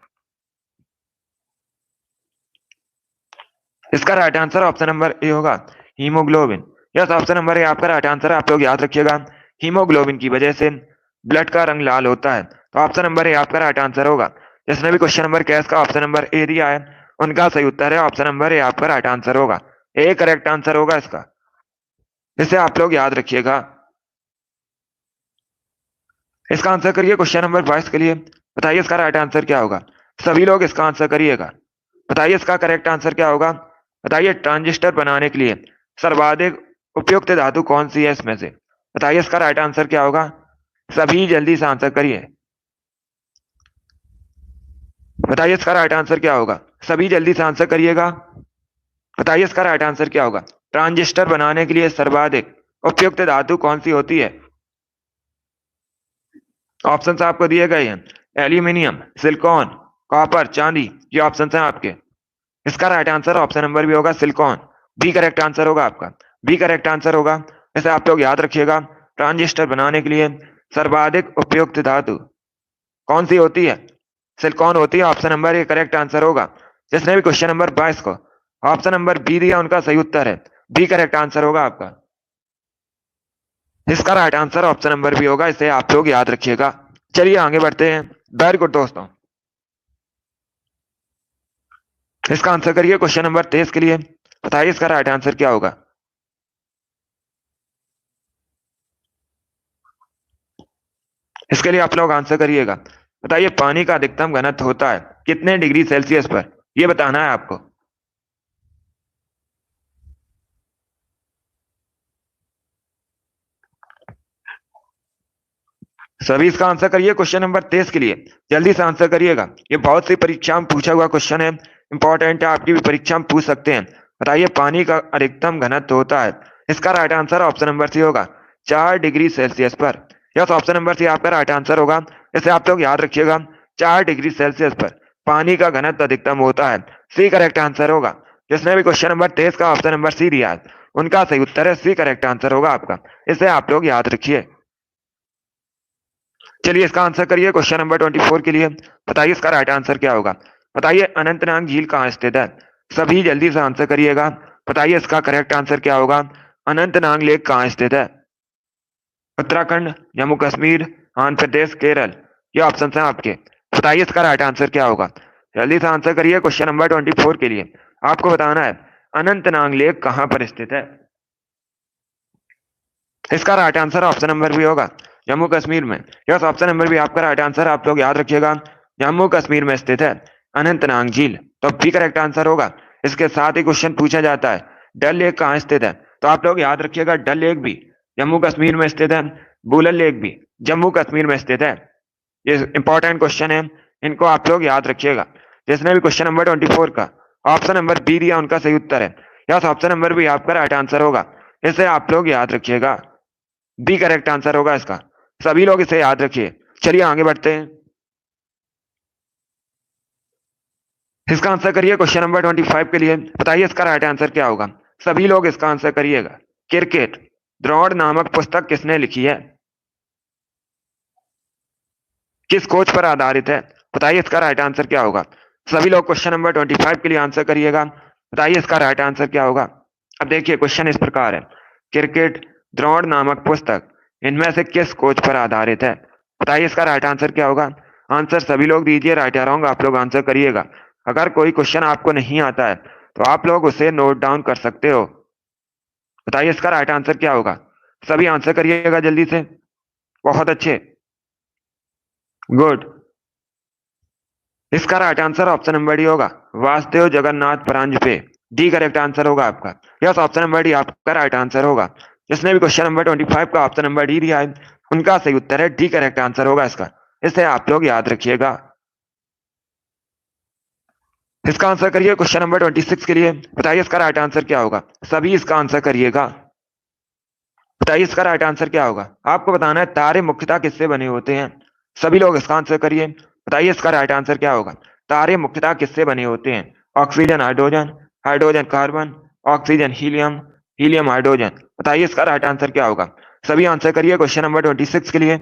इसका right answer option number A होगा, haemoglobin. Yes, option number A आपका राइट आंसर है। आप लोग याद रखिएगा, हीमोग्लोबिन की वजह से ब्लड का रंग लाल होता है, तो ऑप्शन नंबर ए आपका राइट आंसर होगा। जिसने भी क्वेश्चन नंबर कैस का ऑप्शन नंबर ए दिया है उनका सही उत्तर है ऑप्शन नंबर ए आपका राइट आंसर होगा। ए करेक्ट आंसर होगा इसका। इसे आप लोग याद रखिएगा। इसका आंसर करिए क्वेश्चन नंबर 22 के लिए। बताइए इसका राइट आंसर क्या होगा। सभी लोग इसका आंसर करिएगा। बताइए इसका करेक्ट आंसर क्या होगा। बताइए ट्रांजिस्टर बनाने के लिए सर्वाधिक उपयुक्त धातु कौन सी है इसमें से। बताइए इसका राइट आंसर क्या होगा। सभी जल्दी से आंसर करिए। बताइए इसका राइट आंसर क्या होगा। सभी जल्दी से आंसर करिएगा। बताइए इसका राइट आंसर क्या होगा। ट्रांजिस्टर बनाने के लिए सर्वाधिक उपयुक्त धातु कौन सी होती है। ऑप्शन आपको दिए गए हैं, एल्यूमिनियम, सिलिकॉन, कॉपर, चांदी। ये ऑप्शन है आपके। इसका राइट आंसर ऑप्शन नंबर भी होगा सिलिकॉन। बी करेक्ट आंसर होगा आपका। बी करेक्ट आंसर होगा। इसे आप लोग याद रखिएगा। ट्रांजिस्टर बनाने के लिए सर्वाधिक उपयुक्त धातु कौन सी होती है। सिलिकॉन होती है। Option number A correct answer होगा। जिसने भी क्वेश्चन नंबर 22 को ऑप्शन नंबर बी दिया उनका सही उत्तर है। बी करेक्ट आंसर होगा आपका। इसका right answer option number B होगा। इसे आप लोग याद रखिएगा। चलिए आगे बढ़ते हैं। वेरी गुड दोस्तों। इसका आंसर करिए क्वेश्चन नंबर 23 के लिए। बताइए इसका राइट आंसर क्या होगा। इसके लिए आप लोग आंसर करिएगा। बताइए पानी का अधिकतम घनत्व होता है कितने डिग्री सेल्सियस पर। यह बताना है आपको। सभी इसका आंसर करिए क्वेश्चन नंबर 23 के लिए। जल्दी से आंसर करिएगा। ये बहुत सी परीक्षा में पूछा हुआ क्वेश्चन है। इंपॉर्टेंट है, आपकी भी परीक्षा में पूछ सकते हैं। बताइए पानी का अधिकतम घनत्व होता है। इसका right answer option number C होगा, 4 डिग्री सेल्सियस पर। यस, ऑप्शन नंबर सी आपका राइट आंसर होगा। इसे आप लोग याद रखिएगा। 4 डिग्री सेल्सियस पर पानी का घनत्व अधिकतम होता है। सी करेक्ट आंसर होगा। जिसने भी क्वेश्चन नंबर 23 का ऑप्शन नंबर सी दिया है उनका सही उत्तर है सी करेक्ट आंसर होगा आपका। इसे आप लोग याद रखिए। चलिए इसका आंसर करिए क्वेश्चन नंबर 24 के लिए। बताइए इसका राइट आंसर क्या होगा। बताइए अनंतनाग झील कहाँ स्थित है। सभी जल्दी से आंसर करिएगा। बताइए इसका करेक्ट आंसर क्या होगा। अनंतनाग लेक कहाँ स्थित है। उत्तराखंड, जम्मू कश्मीर, आंध्र प्रदेश, केरल। ये ऑप्शन है आपके। बताइए इसका राइट आंसर क्या होगा। जल्दी से आंसर करिए क्वेश्चन नंबर 24 के लिए। आपको बताना है अनंतनाग लेक कहाँ पर स्थित है। इसका राइट आंसर ऑप्शन नंबर भी होगा, जम्मू कश्मीर में। यस, ऑप्शन नंबर भी आपका राइट आंसर। आप लोग याद रखिएगा, जम्मू कश्मीर में स्थित है अनंतनाग झील। तो भी करेक्ट आंसर होगा। इसके साथ ही क्वेश्चन पूछा जाता है डल लेक कहाँ स्थित है। तो आप लोग याद रखिएगा, डल लेक भी जम्मू कश्मीर में स्थित है। बुलर लेक भी जम्मू कश्मीर में स्थित है। ये इंपॉर्टेंट क्वेश्चन है, इनको आप लोग याद रखिएगा। जिसने भी क्वेश्चन नंबर 24 का ऑप्शन नंबर बी दिया उनका सही उत्तर है। यस, ऑप्शन नंबर भी आपका राइट आंसर होगा। इसे आप लोग याद रखिएगा। बी करेक्ट आंसर होगा इसका। सभी लोग इसे याद रखिए। चलिए आगे बढ़ते हैं। इसका आंसर करिए क्वेश्चन नंबर 25 के लिए। बताइए इसका राइट आंसर क्या होगा। सभी लोग इसका आंसर करिएगा। क्रिकेट द्रोण नामक पुस्तक किसने लिखी है। किस कोच पर आधारित है। बताइए इसका राइट आंसर क्या होगा। सभी लोग क्वेश्चन नंबर 25 के लिए आंसर करिएगा। बताइए इसका राइट आंसर क्या होगा। अब देखिए क्वेश्चन इस प्रकार है, क्रिकेट द्रोण नामक पुस्तक इनमें से किस कोच पर आधारित है। बताइए इसका राइट आंसर क्या होगा। आंसर सभी लोग दीजिए, राइट या रॉन्ग आप लोग आंसर करिएगा। अगर कोई क्वेश्चन आपको नहीं आता है तो आप लोग उसे नोट डाउन कर सकते हो। बताइए इसका राइट आंसर क्या होगा। सभी आंसर करिएगा जल्दी से। बहुत अच्छे, गुड। इसका right answer option number D होगा, Vasudev Jagannath Paranjpe. D correct answer होगा आपका। यस, ऑप्शन नंबर डी आपका राइट आंसर होगा। जिसने भी क्वेश्चन नंबर 25 का ऑप्शन नंबर डी दिया है उनका सही उत्तर है डी करेक्ट आंसर होगा इसका। इसे आप लोग याद रखिएगा। इसका आंसर करिए क्वेश्चन नंबर 26 के लिए। बताइए इसका राइट आंसर क्या होगा। सभी इसका आंसर करिएगा। बताइए इसका राइट आंसर क्या होगा। आपको बताना है तारे मुख्यतः किससे बने होते हैं। सभी लोग इसका आंसर करिए। बताइए इसका राइट आंसर क्या होगा। तारे मुख्यतः किससे बने होते हैं। Oxygen hydrogen, hydrogen carbon, oxygen helium, helium hydrogen. बताइए इसका राइट आंसर क्या होगा। सभी आंसर करिए क्वेश्चन नंबर 26 के लिए।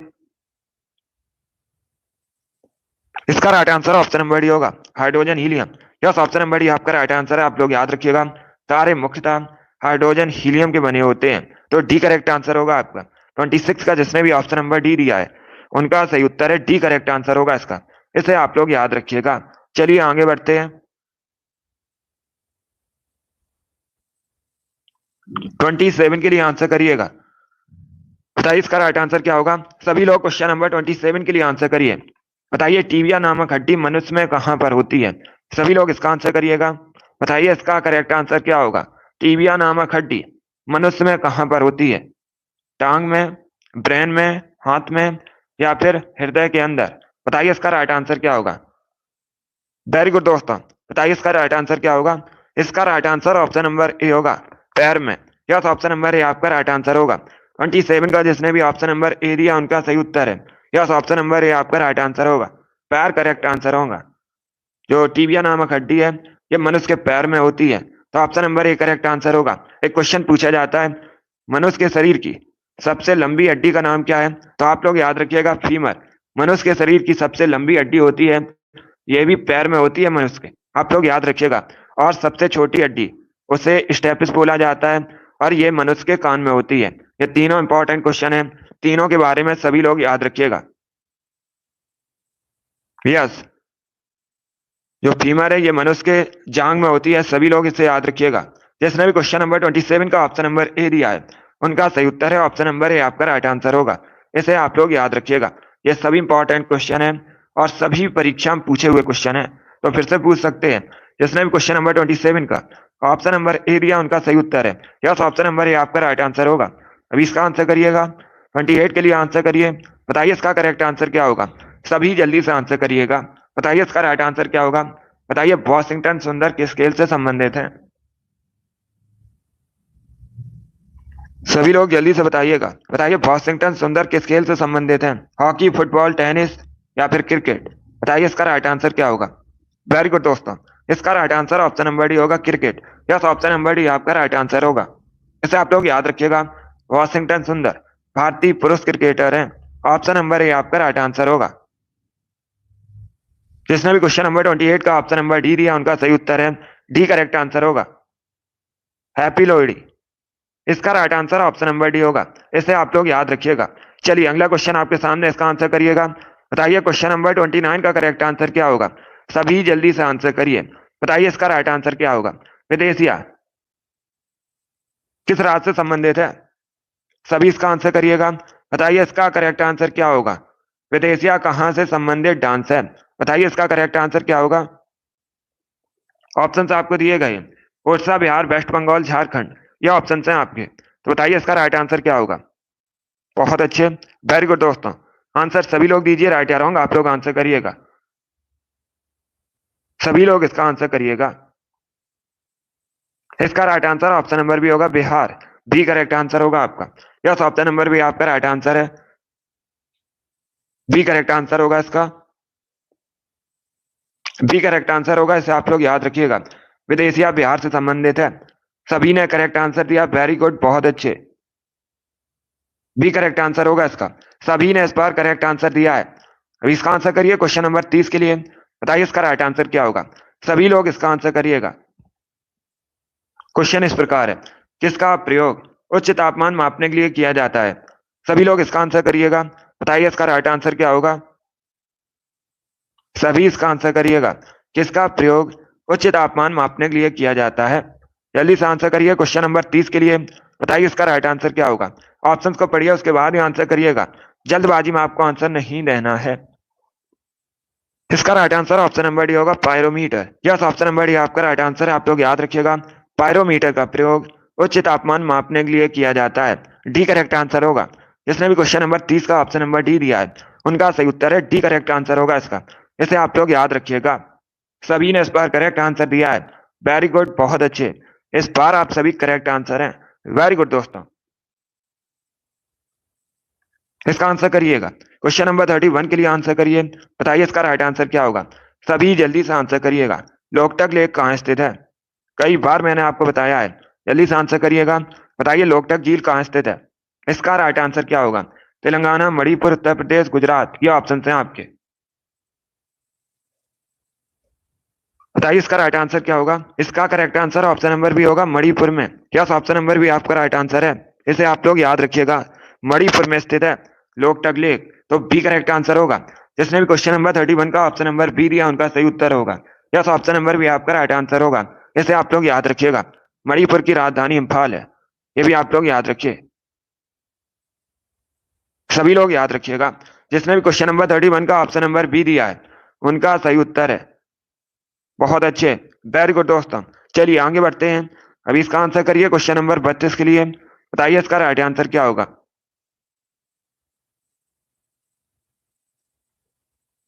इसका right answer option number D होगा, hydrogen helium. Yes, option number D आपका राइट आंसर है। आप लोग याद रखिएगा, तारे मुख्यतः हाइड्रोजन हीलियम के बने होते हैं। तो डी करेक्ट आंसर होगा आपका। 26 का जिसने भी ऑप्शन नंबर डी दिया है उनका सही उत्तर है डी करेक्ट आंसर होगा इसका। इसे आप लोग याद रखिएगा। चलिए आगे बढ़ते हैं। 27 के लिए आंसर करिएगा। बताइए इसका राइट आंसर क्या होगा। सभी लोग क्वेश्चन नंबर 27 के लिए आंसर करिए। बताइए टीबिया नामक हड्डी मनुष्य में कहाँ पर होती है? सभी लोग इसका आंसर करिएगा। बताइए इसका करेक्ट आंसर क्या होगा? टीबिया नामक हड्डी मनुष्य में कहाँ पर होती है? टांग में, ब्रेन में, हाथ में या फिर हृदय के अंदर? बताइए इसका राइट आंसर क्या होगा? वेरी गुड दोस्तों, बताइए इसका राइट आंसर क्या होगा? इसका right answer option number A होगा, पैर में। यस, ऑप्शन नंबर ए आपका राइट आंसर होगा। 27 का जिसने भी ऑप्शन नंबर ए दिया उनका सही उत्तर है। यस, ऑप्शन नंबर ए आपका राइट आंसर होगा, पैर करेक्ट आंसर होगा। जो टीबिया नामक हड्डी है ये मनुष्य के पैर में होती है, तो option number A correct answer होगा। एक क्वेश्चन पूछा जाता है मनुष्य के शरीर की सबसे लंबी हड्डी का नाम क्या है? तो आप लोग याद रखिएगा फीमर। मनुष्य के शरीर की सबसे लंबी हड्डी होती है, ये भी पैर में होती है मनुष्य के, आप लोग याद रखिएगा। और सबसे छोटी हड्डी उसे स्टेपिस बोला जाता है और ये मनुष्य के कान में होती है। ये तीनों इंपॉर्टेंट क्वेश्चन है, तीनों के बारे में सभी लोग याद रखिएगा। यस, जो फीमर है ये मनुष्य के जांग में होती है, सभी लोग इसे याद रखिएगा। जिसने भी क्वेश्चन नंबर 27 का ऑप्शन नंबर ए दिया है उनका सही उत्तर है ऑप्शन नंबर ए आपका राइट आंसर होगा। इसे आप लोग याद रखिएगा। ये सभी इंपॉर्टेंट क्वेश्चन है और सभी परीक्षा में पूछे हुए क्वेश्चन है, तो फिर से पूछ सकते हैं। जिसने भी क्वेश्चन नंबर 27 का ऑप्शन नंबर ए दिया उनका सही उत्तर है यस, ऑप्शन नंबर ए आपका राइट आंसर होगा। अभी इसका आंसर करिएगा। 28 के लिए आंसर करिए। बताइए इसका करेक्ट आंसर क्या होगा? सभी जल्दी से आंसर करिएगा। बताइए इसका राइट आंसर क्या होगा? बताइए वॉशिंगटन सुंदर किस खेल से संबंधित है? सभी लोग जल्दी से बताइएगा। बताइए वॉशिंगटन सुंदर किस खेल से संबंधित है? हॉकी, फुटबॉल, टेनिस या फिर क्रिकेट? बताइए इसका राइट आंसर क्या होगा? वेरी गुड दोस्तों, इसका right answer option number D होगा, cricket. Yes, option number D आपका राइट आंसर होगा। इसे आप लोग याद रखिएगा। वॉशिंगटन सुंदर भारतीय पुरुष क्रिकेटर हैं। ऑप्शन नंबर ए आपका राइट आंसर होगा। जिसने भी क्वेश्चन नंबर 28 का ऑप्शन नंबर डी दिया उनका सही उत्तर है डी करेक्ट आंसर होगा, हैप्पी लोहड़ी। इसका right answer option number D होगा। इसे आप लोग याद रखिएगा। चलिए अगला क्वेश्चन आपके सामने, इसका आंसर करिएगा। बताइए क्वेश्चन नंबर 29 का करेक्ट आंसर क्या होगा? सभी जल्दी से आंसर करिए। बताइए इसका राइट आंसर क्या होगा? विदेशिया किस राज्य से संबंधित है? सभी इसका आंसर करिएगा। बताइए इसका करेक्ट आंसर क्या होगा? विदेशिया कहां से संबंधित डांस है? बताइए इसका करेक्ट आंसर क्या होगा? ऑप्शन आपको दिए गए उड़ीसा, बिहार, वेस्ट बंगाल, झारखंड, ये ऑप्शन हैं आपके। तो बताइए इसका राइट आंसर क्या होगा? बहुत अच्छे, वेरी गुड दोस्तों। आंसर सभी लोग दीजिए, राइट या रॉन्ग आप लोग आंसर करिएगा। सभी लोग इसका आंसर करिएगा। इसका right answer option number B होगा, बिहार। बी करेक्ट आंसर होगा आपका। यस, ऑप्शन नंबर बी आपका राइट आंसर है। बी करेक्ट आंसर होगा इसका। बी करेक्ट आंसर होगा, इसे आप लोग याद रखिएगा। विदेशिया बिहार से संबंधित है। सभी ने करेक्ट आंसर दिया, वेरी गुड, बहुत अच्छे। बी करेक्ट आंसर होगा इसका। सभी ने इस बार करेक्ट आंसर दिया है। अभी इसका आंसर करिए क्वेश्चन नंबर 30 के लिए। बताइए इसका राइट आंसर क्या होगा? सभी लोग इसका आंसर करिएगा। क्वेश्चन इस प्रकार है, किसका प्रयोग उच्च तापमान मापने के लिए किया जाता है? सभी लोग इसका आंसर करिएगा। बताइए इसका राइट आंसर क्या होगा? सभी इसका आंसर करिएगा। किसका प्रयोग उच्च तापमान मापने के लिए किया जाता है? जल्दी से आंसर करिए क्वेश्चन नंबर 30 के लिए। बताइए इसका राइट आंसर क्या होगा? ऑप्शंस को पढ़िए, उसके बाद ही आंसर करिएगा। जल्दबाजी में आपको आंसर नहीं देना है। इसका right answer option number D होगा, pyrometer. Yes, option number D आपका राइट आंसर है, आप लोग याद रखिएगा। पायरोमीटर का प्रयोग उच्च तापमान मापने के लिए किया जाता है। डी करेक्ट आंसर होगा। जिसने भी क्वेश्चन नंबर 30 का ऑप्शन नंबर डी दिया है उनका सही उत्तर है डी करेक्ट आंसर होगा इसका। इसे आप लोग याद रखिएगा। सभी ने इस बार करेक्ट आंसर दिया है, वेरी गुड, बहुत अच्छे। इस बार आप सभी करेक्ट आंसर हैं, वेरी गुड दोस्तों। इसका आंसर करिएगा। क्वेश्चन नंबर 31 के लिए आंसर करिए। बताइए इसका राइट आंसर क्या होगा? सभी जल्दी से आंसर करिएगा। लोकटक लेक कहाँ स्थित है? कई बार मैंने आपको बताया है, जल्दी से आंसर करिएगा। बताइए लोकटक झील कहाँ स्थित है? इसका राइट आंसर क्या होगा? तेलंगाना, मणिपुर, उत्तर प्रदेश, गुजरात, ये ऑप्शन हैं आपके। बताइए इसका राइट आंसर क्या होगा? इसका correct answer option number B होगा, मणिपुर में। यस, ऑप्शन नंबर बी आपका राइट आंसर है। इसे आप लोग याद रखिएगा। मणिपुर में स्थित है लोकटक लेक, तो बी करेक्ट आंसर होगा। जिसने भी क्वेश्चन नंबर 31 का ऑप्शन नंबर बी दिया उनका सही उत्तर होगा। यस, ऑप्शन नंबर बी आपका राइट आंसर होगा। इसे आप लोग याद रखिएगा। मणिपुर की राजधानी इम्फाल है, ये भी आप लोग याद रखिए। सभी लोग याद रखिएगा। जिसने भी क्वेश्चन नंबर 31 का ऑप्शन नंबर बी दिया है उनका सही उत्तर है। बहुत अच्छे, वेरी गुड दोस्तों। चलिए आगे बढ़ते हैं। अभी इसका आंसर करिए क्वेश्चन नंबर 32 के लिए। बताइए इसका राइट आंसर क्या होगा।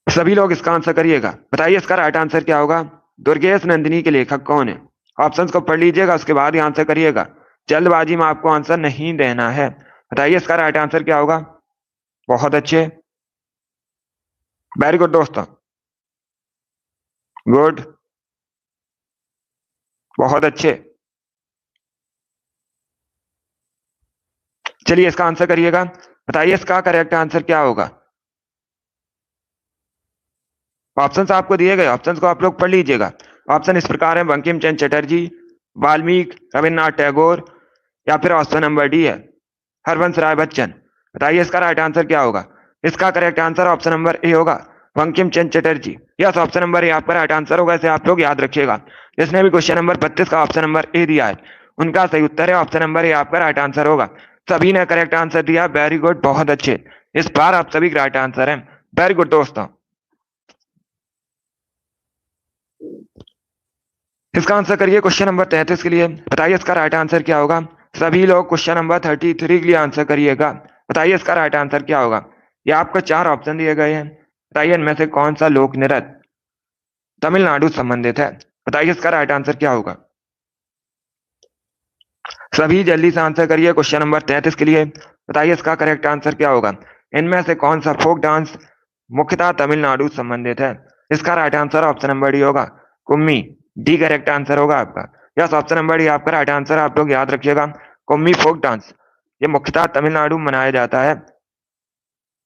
सभी लोग इसका आंसर करिएगा। बताइए इसका राइट आंसर क्या होगा। दुर्गेश नंदिनी के लेखक कौन है। ऑप्शंस को पढ़ लीजिएगा, उसके बाद ही आंसर करिएगा। जल्दबाजी में आपको आंसर नहीं देना है। बताइए इसका राइट आंसर क्या होगा। बहुत अच्छे, वेरी गुड दोस्तों, गुड, बहुत अच्छे। चलिए इसका आंसर करिएगा। बताइए इसका करेक्ट आंसर क्या होगा। ऑप्शंस आपको दिए गए, ऑप्शंस को आप लोग पढ़ लीजिएगा। ऑप्शन इस प्रकार है, बंकिम चंद्र चटर्जी, वाल्मीकि, रविन्द्रनाथ टैगोर, या फिर ऑप्शन नंबर डी है हरवंश राय बच्चन। बताइए इसका राइट आंसर क्या होगा। इसका correct answer option number A होगा, Bankim Chandra Chatterjee. Yes, option number A आपका राइट आंसर होगा, इसे आप लोग याद रखिएगा। जिसने भी क्वेश्चन नंबर 32 का ऑप्शन नंबर ए दिया है उनका सही उत्तर है ऑप्शन नंबर ए आपका राइट आंसर होगा। सभी ने करेक्ट आंसर दिया, वेरी गुड, बहुत अच्छे। इस बार आप सभी राइट आंसर है, वेरी गुड दोस्तों। इसका आंसर करिए क्वेश्चन नंबर 33 के लिए। बताइए इसका राइट आंसर क्या होगा। सभी लोग क्वेश्चन नंबर 33 के लिए आंसर करिएगा। बताइए इसका राइट आंसर क्या होगा। ये आपको 4 ऑप्शन दिए गए हैं। बताइए इनमें से कौन सा लोक नृत्य तमिलनाडु संबंधित है। बताइए इसका राइट आंसर क्या होगा। सभी जल्दी से आंसर करिए क्वेश्चन नंबर 33 के लिए। बताइए इसका करेक्ट आंसर क्या होगा। इनमें से कौन सा फोक डांस मुख्यतः तमिलनाडु संबंधित है। इसका right answer option number D होगा, कुम्मी। डी करेक्ट आंसर होगा आपका। यस, ऑप्शन नंबर डी आपका राइट आंसर, आप लोग याद रखिएगा। कुम्मी फोक डांस ये मुख्यतः तमिलनाडु में मनाया जाता है।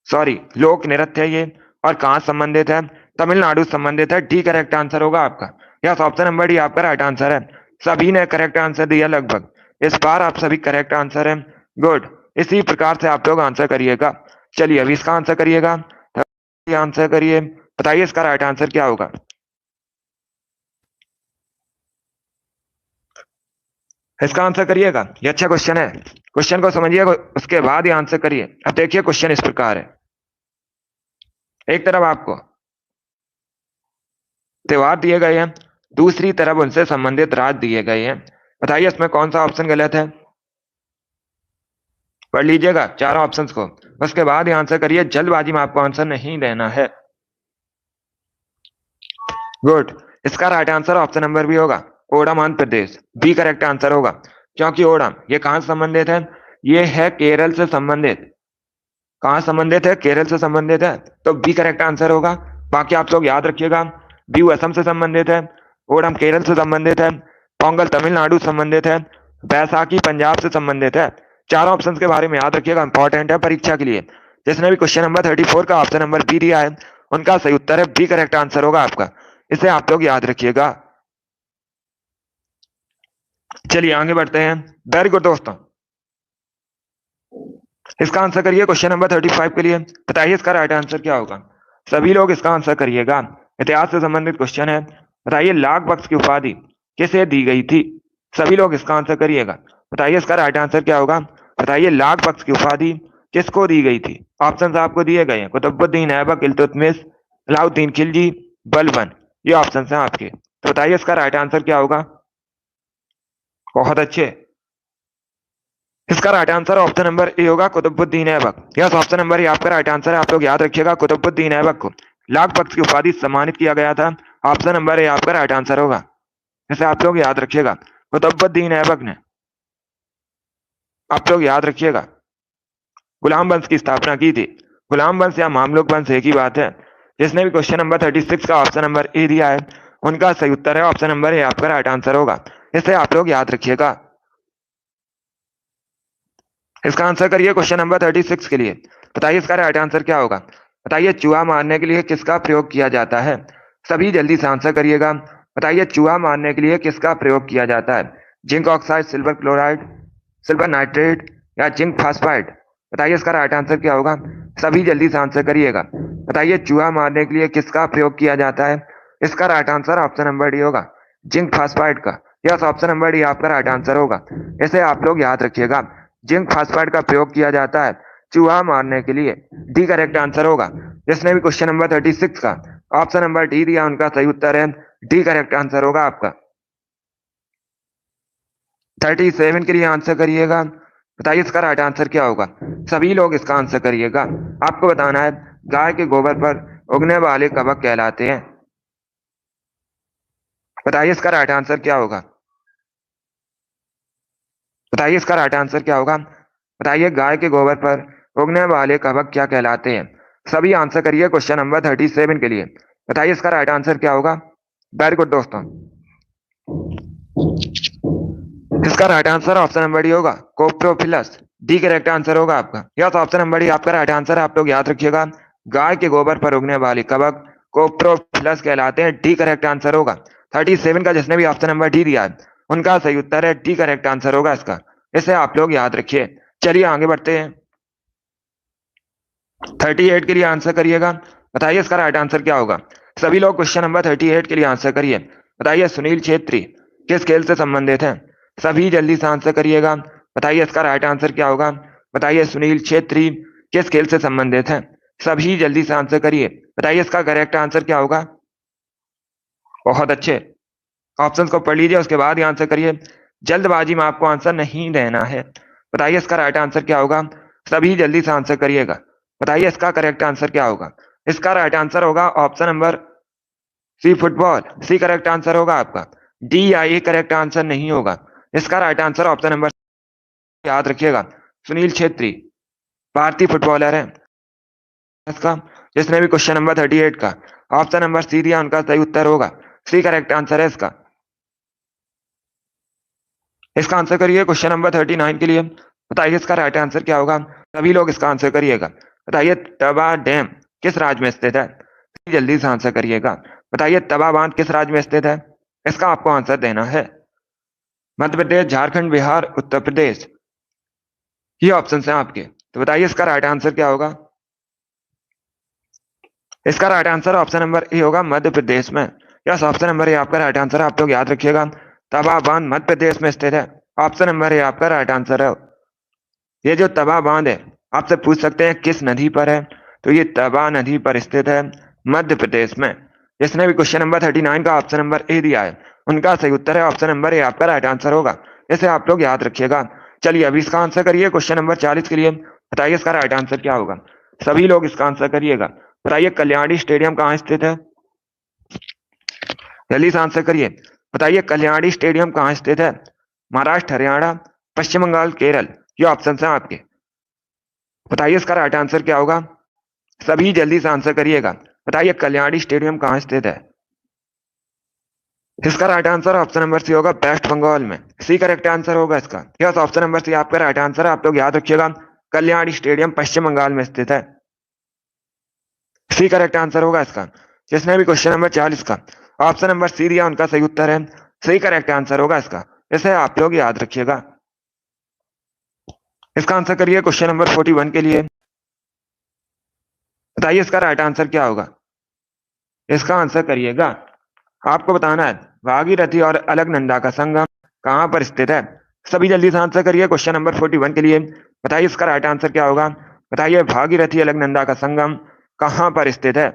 सॉरी, लोक नृत्य है ये। और कहाँ संबंधित है, तमिलनाडु संबंधित है। डी करेक्ट आंसर होगा आपका। यस, ऑप्शन नंबर डी आपका राइट आंसर है। सभी ने करेक्ट आंसर दिया लगभग। इस बार आप सभी करेक्ट आंसर है, गुड। इसी प्रकार से आप लोग आंसर करिएगा। चलिए अभी इसका आंसर करिएगा, आंसर करिए। बताइए इसका राइट आंसर क्या होगा। इसका आंसर करिएगा, ये अच्छा क्वेश्चन है। क्वेश्चन को समझिएगा, उसके बाद ही आंसर करिए। अब देखिए क्वेश्चन इस प्रकार है। एक तरफ आपको त्योहार दिए गए हैं, दूसरी तरफ उनसे संबंधित राज्य दिए गए हैं। बताइए इसमें कौन सा ऑप्शन गलत है। पढ़ लीजिएगा चारों ऑप्शंस को, उसके बाद ही आंसर करिए। जल्दबाजी में आपको आंसर नहीं देना है। गुड, इसका right answer option number B होगा, ओडम Andhra Pradesh. B correct answer होगा, क्योंकि ओडम ये कहां से संबंधित है। ये है केरल से संबंधित। कहां संबंधित है, केरल से संबंधित है, तो बी करेक्ट आंसर होगा। बाकी आप लोग याद रखिएगा, बीहू असम से संबंधित है, ओडम केरल से संबंधित है, पोंगल तमिलनाडु संबंधित है, बैसाखी पंजाब से संबंधित है। चारों ऑप्शंस के बारे में याद रखिएगा, इंपॉर्टेंट है परीक्षा के लिए। जिसने भी क्वेश्चन नंबर 34 का ऑप्शन नंबर बी दिया है उनका सही उत्तर है बी करेक्ट आंसर होगा आपका। इसे आप लोग याद रखिएगा। चलिए आगे बढ़ते हैं। वेरी गुड दोस्तों, इसका आंसर करिए क्वेश्चन नंबर 35 के लिए। बताइए इसका राइट आंसर क्या होगा। सभी लोग इसका आंसर करिएगा। इतिहास से संबंधित क्वेश्चन है। बताइए लाख बख्श की उपाधि किसे दी गई थी। सभी लोग इसका आंसर करिएगा। बताइए इसका राइट आंसर क्या होगा। बताइए लाख बख्श की उपाधि किसको दी गई थी। ऑप्शन आपको दिए गए हैं, कुतुबुद्दीन ऐबक, इल्तुतमिश, अलाउद्दीन खिलजी, बलबन। ये ऑप्शन हैं आपके। तो बताइए इसका राइट आंसर क्या होगा। बहुत अच्छे, इसका right answer option number A होगा, Qutubuddin Aibak. Yes, option number A आपका राइट आंसर है। आप लोग याद रखिएगा, कुतुबुद्दीन ऐबक को लाख बख्श की उपाधि सम्मानित किया गया था। ऑप्शन नंबर ए आपका राइट आंसर होगा, इसे आप लोग याद रखिएगा। कुतुबुद्दीन ऐबक ने, आप लोग याद रखिएगा, गुलाम वंश की स्थापना की थी। गुलाम वंश या मामलुक वंश एक ही बात है। जिसने भी क्वेश्चन नंबर 36 का ऑप्शन नंबर ए दिया है उनका सही उत्तर है ऑप्शन नंबर ए आपका राइट आंसर होगा। इसे आप लोग याद रखिएगा। इसका आंसर करिए क्वेश्चन नंबर 36 के लिए। बताइए इसका राइट आंसर क्या होगा। बताइए चूहा मारने के लिए किसका प्रयोग किया जाता है। सभी जल्दी से आंसर करिएगा। बताइए चूहा मारने के लिए किसका प्रयोग किया जाता है। Zinc oxide, silver chloride, silver nitrate या जिंक फास्फाइड। बताइए इसका राइट आंसर क्या होगा। सभी जल्दी से आंसर करिएगा। बताइए चूहा मारने के लिए किसका प्रयोग किया जाता है। इसका right answer option number D होगा, जिंक फास्फाइड का। यस, ऑप्शन नंबर डी आपका राइट आंसर होगा। इसे आप लोग याद रखिएगा, जिंक फास्फाइड का प्रयोग किया जाता है चूहा मारने के लिए। डी करेक्ट आंसर होगा। जिसने भी क्वेश्चन नंबर 36 का ऑप्शन नंबर डी दिया उनका सही उत्तर है डी करेक्ट आंसर होगा आपका। 37 के लिए आंसर करिएगा। बताइए इसका राइट आंसर क्या होगा। सभी लोग इसका आंसर करिएगा। आपको बताना है गाय के गोबर पर उगने वाले कवक कहलाते हैं। बताइए इसका राइट आंसर क्या होगा। बताइए इसका राइट आंसर क्या होगा। बताइए गाय के गोबर पर उगने वाले कवक क्या कहलाते हैं। सभी आंसर करिए क्वेश्चन नंबर 37 के लिए। बताइए इसका राइट आंसर क्या होगा। वेरी गुड दोस्तों। इसका right answer option number D होगा कोप्रोफिलस। डी करेक्ट आंसर होगा आपका। यस ऑप्शन नंबर डी आपका राइट आंसर है। आप लोग याद रखिएगा गाय के गोबर पर उगने वाले कवक कोप्रोफिलस कहलाते हैं। डी करेक्ट आंसर होगा। 37 का जिसने भी ऑप्शन नंबर डी दिया है उनका सही उत्तर है डी करेक्ट आंसर होगा इसका। इसे आप लोग याद रखिए। चलिए आगे बढ़ते हैं। 38 के लिए आंसर करिएगा। बताइए इसका राइट आंसर क्या होगा। सभी लोग क्वेश्चन नंबर 38 के लिए आंसर करिए। बताइए सुनील छेत्री किस खेल से संबंधित है। सभी जल्दी से आंसर करिएगा। बताइए इसका राइट आंसर क्या होगा। बताइए सुनील छेत्री किस खेल से संबंधित है। सभी जल्दी से आंसर करिए। बताइए इसका करेक्ट आंसर क्या होगा। बहुत अच्छे। ऑप्शंस को पढ़ लीजिए उसके बाद ही आंसर करिए। जल्दबाजी में आपको आंसर नहीं देना है। बताइए इसका राइट आंसर क्या होगा। सभी जल्दी से आंसर करिएगा। बताइए इसका करेक्ट आंसर क्या होगा। इसका राइट आंसर होगा option number C football. C correct answer होगा आपका। डी या ए करेक्ट आंसर नहीं होगा। इसका राइट आंसर ऑप्शन नंबर याद रखिएगा सुनील छेत्री भारतीय फुटबॉलर है इसका। जिसने भी क्वेश्चन नंबर 38 का ऑप्शन नंबर सी दिया उनका सही उत्तर होगा सी करेक्ट आंसर है इसका। इसका आंसर करिए क्वेश्चन नंबर 39 के लिए। बताइए इसका राइट आंसर क्या होगा। सभी लोग इसका आंसर करिएगा। बताइए तवा डैम किस राज्य में स्थित है। जल्दी से आंसर करिएगा। बताइए तवा बांध किस राज्य में स्थित है। इसका आपको आंसर देना है। मध्य प्रदेश, झारखंड, बिहार, उत्तर प्रदेश, ये ऑप्शन है आपके। तो बताइए इसका राइट आंसर क्या होगा। इसका right answer option number A होगा मध्य प्रदेश में। यस ऑप्शन नंबर ए आपका राइट आंसर है। आप लोग याद रखिएगा तवा बांध मध्य प्रदेश में स्थित है। ऑप्शन नंबर ए आपका राइट आंसर है। ये जो तवा बांध है आपसे पूछ सकते हैं किस नदी पर है। तो ये तवा नदी पर स्थित है मध्य प्रदेश में। जिसने भी क्वेश्चन नंबर 39 का ऑप्शन नंबर ए दिया है उनका सही उत्तर है ऑप्शन नंबर ए आपका राइट आंसर होगा। इसे आप लोग याद रखिएगा। चलिए अभी इसका आंसर करिए क्वेश्चन नंबर 40 के लिए। बताइए इसका राइट आंसर क्या होगा। सभी लोग इसका आंसर करिएगा। बताइए कल्याणी स्टेडियम कहाँ स्थित है। जल्दी से आंसर करिए। बताइए कल्याणी स्टेडियम कहाँ स्थित है। महाराष्ट्र, हरियाणा, पश्चिम बंगाल, केरल, ये ऑप्शन है आपके। बताइए इसका राइट आंसर क्या होगा। सभी जल्दी से आंसर करिएगा। बताइए कल्याणी स्टेडियम कहाँ स्थित है। इसका right answer option number C होगा वेस्ट बंगाल में। सी करेक्ट आंसर होगा इसका। यस ऑप्शन नंबर सी आपका राइट आंसर है। आप लोग याद रखिएगा कल्याणी स्टेडियम पश्चिम बंगाल में स्थित है। सी करेक्ट आंसर होगा इसका। जिसने भी क्वेश्चन नंबर 40 का ऑप्शन नंबर सी दिया उनका सही उत्तर है सही करेक्ट आंसर होगा इसका। इसे आप लोग याद रखिएगा। इसका आंसर करिए क्वेश्चन नंबर 41 के लिए। बताइए इसका राइट आंसर क्या होगा। इसका आंसर करिएगा। आपको बताना है भागीरथी और अलकनंदा का संगम कहां पर स्थित है। सभी जल्दी से आंसर करिए क्वेश्चन नंबर 41 के लिए। बताइए इसका राइट आंसर क्या होगा। बताइए भागीरथी अलकनंदा का संगम कहां पर स्थित है।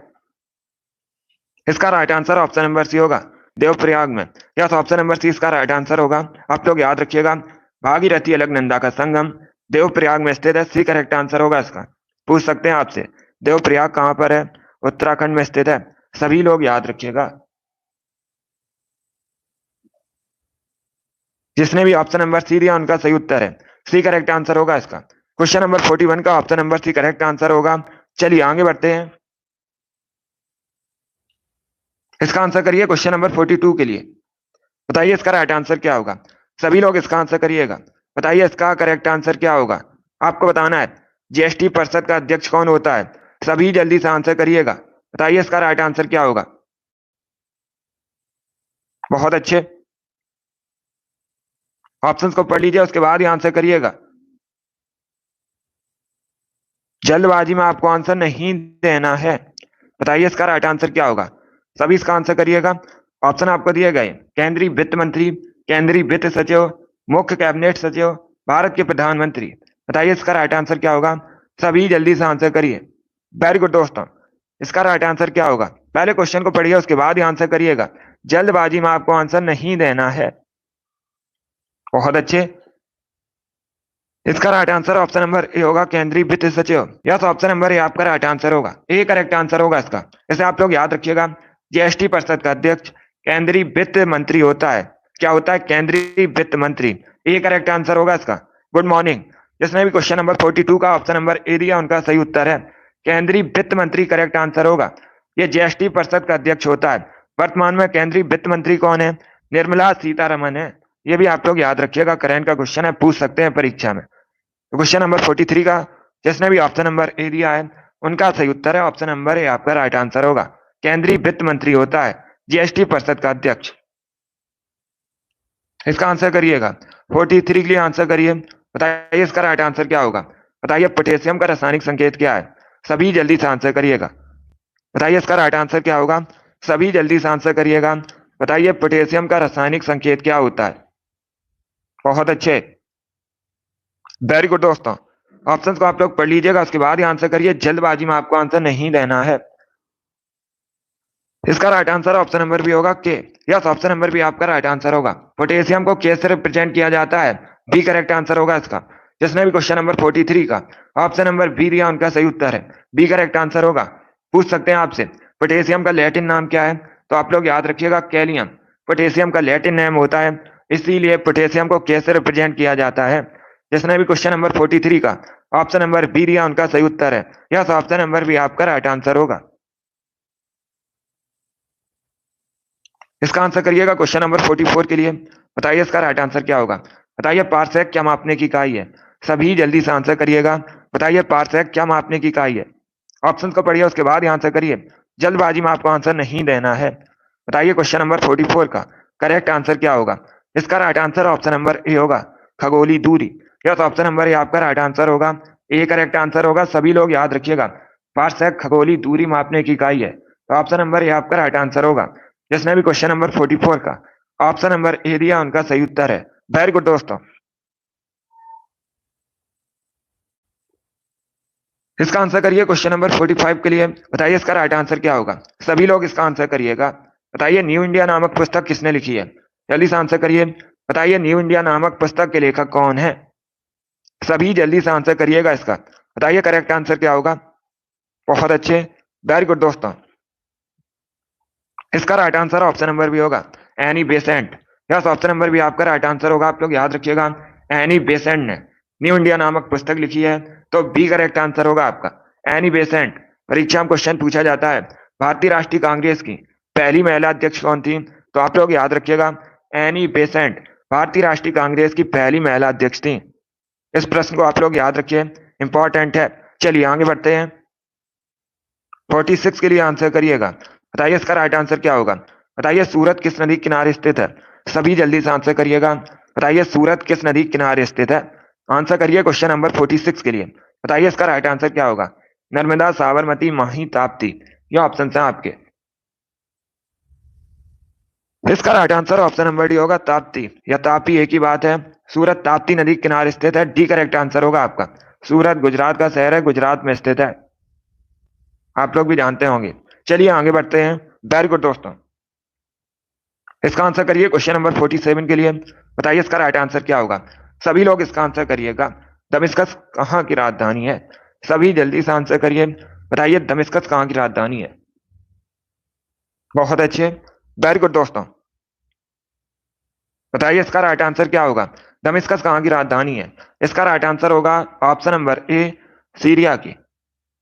इसका right answer option number C होगा देवप्रयाग में। यस ऑप्शन नंबर सी इसका राइट आंसर होगा। आप लोग याद रखिएगा भागीरथी अलकनंदा का संगम देवप्रयाग में स्थित है। सी करेक्ट आंसर होगा इसका। पूछ सकते हैं आपसे देवप्रयाग कहां पर है। उत्तराखंड में स्थित है। सभी लोग याद रखिएगा। जिसने भी ऑप्शन नंबर सी दिया उनका सही उत्तर है सी करेक्ट आंसर होगा इसका। क्वेश्चन नंबर 41 का option number C correct answer होगा। चलिए आगे बढ़ते हैं। इसका आंसर करिए क्वेश्चन नंबर 42 के लिए। बताइए इसका राइट आंसर क्या होगा। सभी लोग इसका आंसर करिएगा। बताइए इसका करेक्ट आंसर क्या होगा। आपको बताना है जीएसटी परिषद का अध्यक्ष कौन होता है। सभी जल्दी से आंसर करिएगा। बताइए इसका राइट आंसर क्या होगा। बहुत अच्छे। ऑप्शंस को पढ़ लीजिए उसके बाद ही आंसर करिएगा। जल्दबाजी में आपको आंसर नहीं देना है। बताइए इसका राइट आंसर क्या होगा। सभी इसका आंसर करिएगा। ऑप्शन आपको दिए गए केंद्रीय वित्त मंत्री, केंद्रीय वित्त सचिव, मुख्य कैबिनेट सचिव, भारत के प्रधानमंत्री। बताइए इसका राइट आंसर क्या होगा। सभी जल्दी से आंसर करिए। वेरी गुड दोस्तों, इसका राइट आंसर क्या होगा? पहले क्वेश्चन को पढ़िए, उसके बाद ही आंसर करिएगा। जल्दबाजी में आपको आंसर नहीं देना है। बहुत अच्छे। इसका right answer option number A होगा, केंद्रीय वित्त सचिव। यस, ऑप्शन नंबर ए आपका राइट आंसर होगा, ए करेक्ट आंसर होगा इसका। इसे आप लोग याद रखिएगा। जीएसटी परिषद का अध्यक्ष केंद्रीय वित्त मंत्री होता है। क्या होता है? केंद्रीय वित्त मंत्री। ए करेक्ट आंसर होगा इसका। Good morning. जिसने भी क्वेश्चन नंबर 42 का ऑप्शन नंबर ए दिया, उनका सही उत्तर है केंद्रीय वित्त मंत्री करेक्ट आंसर होगा। ये जीएसटी परिषद का अध्यक्ष होता है। वर्तमान में केंद्रीय वित्त मंत्री कौन है? निर्मला सीतारमन है। ये भी आप लोग याद रखिएगा, करंट का क्वेश्चन है, पूछ सकते हैं परीक्षा में। तो क्वेश्चन नंबर 43 का जिसने भी ऑप्शन नंबर ए दिया है, उनका सही उत्तर है ऑप्शन नंबर ए आपका राइट आंसर होगा। केंद्रीय वित्त मंत्री होता है जीएसटी परिषद का अध्यक्ष। इसका आंसर करिएगा। 43 के लिए आंसर करिए। बताइए इसका राइट आंसर क्या होगा? बताइए पोटेशियम का रासायनिक संकेत क्या है? सभी जल्दी से आंसर करिएगा। बताइए इसका राइट आंसर क्या होगा? सभी जल्दी से आंसर करिएगा। बताइए पोटेशियम का रासायनिक संकेत क्या होता है? बहुत अच्छे, वेरी गुड दोस्तों। ऑप्शंस को आप लोग पढ़ लीजिएगा, उसके बाद ही आंसर करिए। जल्दबाजी में आपको आंसर नहीं देना है। इसका right answer option number B होगा, K. Yes, option number B आपका राइट आंसर होगा। पोटेशियम को के से रिप्रेजेंट किया जाता है, बी करेक्ट आंसर होगा इसका। जिसने भी क्वेश्चन नंबर 43 का ऑप्शन नंबर बी दिया, उनका सही उत्तर है बी करेक्ट आंसर होगा। पूछ सकते हैं आपसे पोटेशियम का लैटिन नाम क्या है, तो आप लोग याद रखिएगा कैलियम। पोटेशियम का लैटिन नेम होता है, इसीलिए पोटेशियम को के से रिप्रेजेंट किया जाता है। जिसने भी क्वेश्चन नंबर 43 का ऑप्शन नंबर बी दिया, उनका सही उत्तर है यस, ऑप्शन नंबर बी आपका राइट आंसर होगा। इसका आंसर करिएगा क्वेश्चन नंबर 44 के लिए। बताइए इसका राइट आंसर क्या होगा? बताइए पारसेक क्या मापने की इकाई है? सभी जल्दी से आंसर करिएगा। बताइए पारसेक क्या मापने की इकाई है? ऑप्शन को पढ़िए, उसके बाद ही आंसर करिए। जल्दबाजी में आपको आंसर नहीं देना है। बताइए क्वेश्चन नंबर 44 का करेक्ट आंसर क्या होगा? इसका right answer option number A होगा, खगोलीय दूरी। यस, ऑप्शन नंबर ए आपका राइट आंसर होगा, ए करेक्ट आंसर होगा। सभी लोग याद रखिएगा, पारसेक खगोलीय दूरी मापने की इकाई है, तो ऑप्शन नंबर ए आपका राइट आंसर होगा। जिसने भी क्वेश्चन नंबर 44 का ऑप्शन नंबर ए दिया, उनका सही उत्तर है। वेरी गुड दोस्तों। इसका आंसर करिए क्वेश्चन नंबर 45 के लिए। बताइए इसका राइट आंसर क्या होगा? सभी लोग इसका आंसर करिएगा। बताइए न्यू इंडिया नामक पुस्तक किसने लिखी है? जल्दी से आंसर करिए। बताइए न्यू इंडिया नामक पुस्तक के लेखक कौन है? सभी जल्दी से आंसर करिएगा इसका। बताइए करेक्ट आंसर क्या होगा? बहुत अच्छे, वेरी गुड दोस्तों। इसका right answer option number B होगा, Annie Besant. Yes, option number B आपका राइट आंसर होगा। आप लोग याद रखिएगा, एनी बेसेंट ने न्यू इंडिया नामक पुस्तक लिखी है, तो बी करेक्ट आंसर होगा आपका, एनी बेसेंट। परीक्षा में क्वेश्चन पूछा जाता है भारतीय राष्ट्रीय कांग्रेस की पहली महिला अध्यक्ष कौन थी, तो आप लोग याद रखिएगा एनी बेसेंट भारतीय राष्ट्रीय कांग्रेस की पहली महिला अध्यक्ष थी। इस प्रश्न को आप लोग याद रखिए, इंपॉर्टेंट है। चलिए आगे बढ़ते हैं। 46 के लिए आंसर करिएगा। बताइए इसका राइट आंसर क्या होगा? बताइए सूरत किस नदी किनारे स्थित है? सभी जल्दी से आंसर करिएगा। बताइए सूरत किस नदी किनारे स्थित है? आंसर करिए क्वेश्चन नंबर 46 के लिए। बताइए इसका राइट आंसर क्या होगा? नर्मदा, साबरमती, माही, ताप्ती। ये ऑप्शन है आपके। इसका right answer option number D होगा, ताप्ती या तापी एक ही बात है। सूरत ताप्ती नदी के किनारे स्थित है, डी करेक्ट आंसर होगा आपका। सूरत गुजरात का शहर है, गुजरात में स्थित है, आप लोग भी जानते होंगे। चलिए आगे बढ़ते हैं। वेरी गुड दोस्तों। इसका आंसर करिए क्वेश्चन नंबर 47 के लिए। बताइए इसका राइट आंसर क्या होगा? सभी लोग इसका आंसर करिएगा। दमिश्कस कहाँ की राजधानी है? सभी जल्दी से आंसर करिए। बताइए दमिश्कस कहाँ की राजधानी है? बहुत अच्छे, वेरी गुड दोस्तों। बताइए इसका राइट आंसर क्या होगा? दमिश्कस कहाँ की राजधानी है? इसका राइट आंसर होगा ऑप्शन नंबर ए, सीरिया की।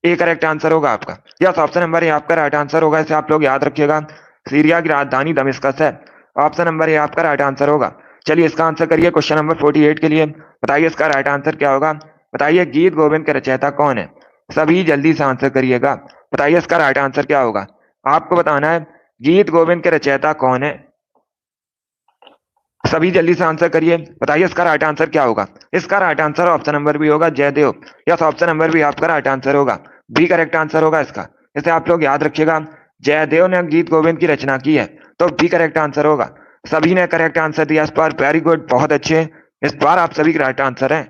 ए करेक्ट आंसर होगा आपका। यस, ऑप्शन नंबर ए आपका राइट आंसर होगा। इसे आप लोग याद रखिएगा, सीरिया की राजधानी दमिश्कस है। ऑप्शन नंबर ए आपका राइट आंसर होगा। चलिए इसका आंसर करिए क्वेश्चन नंबर 48 के लिए। बताइए इसका राइट आंसर क्या होगा? बताइए गीत गोविंद के रचयिता कौन है? सभी जल्दी से आंसर करिएगा। बताइए इसका राइट आंसर क्या होगा? आपको बताना है गीत गोविंद के रचयिता कौन है। सभी जल्दी से आंसर करिए। बताइए इसका राइट आंसर क्या होगा? इसका right answer option number B होगा, Jayadev. Yes, option number B आपका राइट आंसर होगा, बी करेक्ट आंसर होगा इसका। इसे आप लोग याद रखिएगा, जयदेव ने गीत गोविंद की रचना की है, तो बी करेक्ट आंसर होगा। सभी ने करेक्ट आंसर दिया इस बार, वेरी गुड, बहुत अच्छे। इस बार आप सभी राइट आंसर हैं।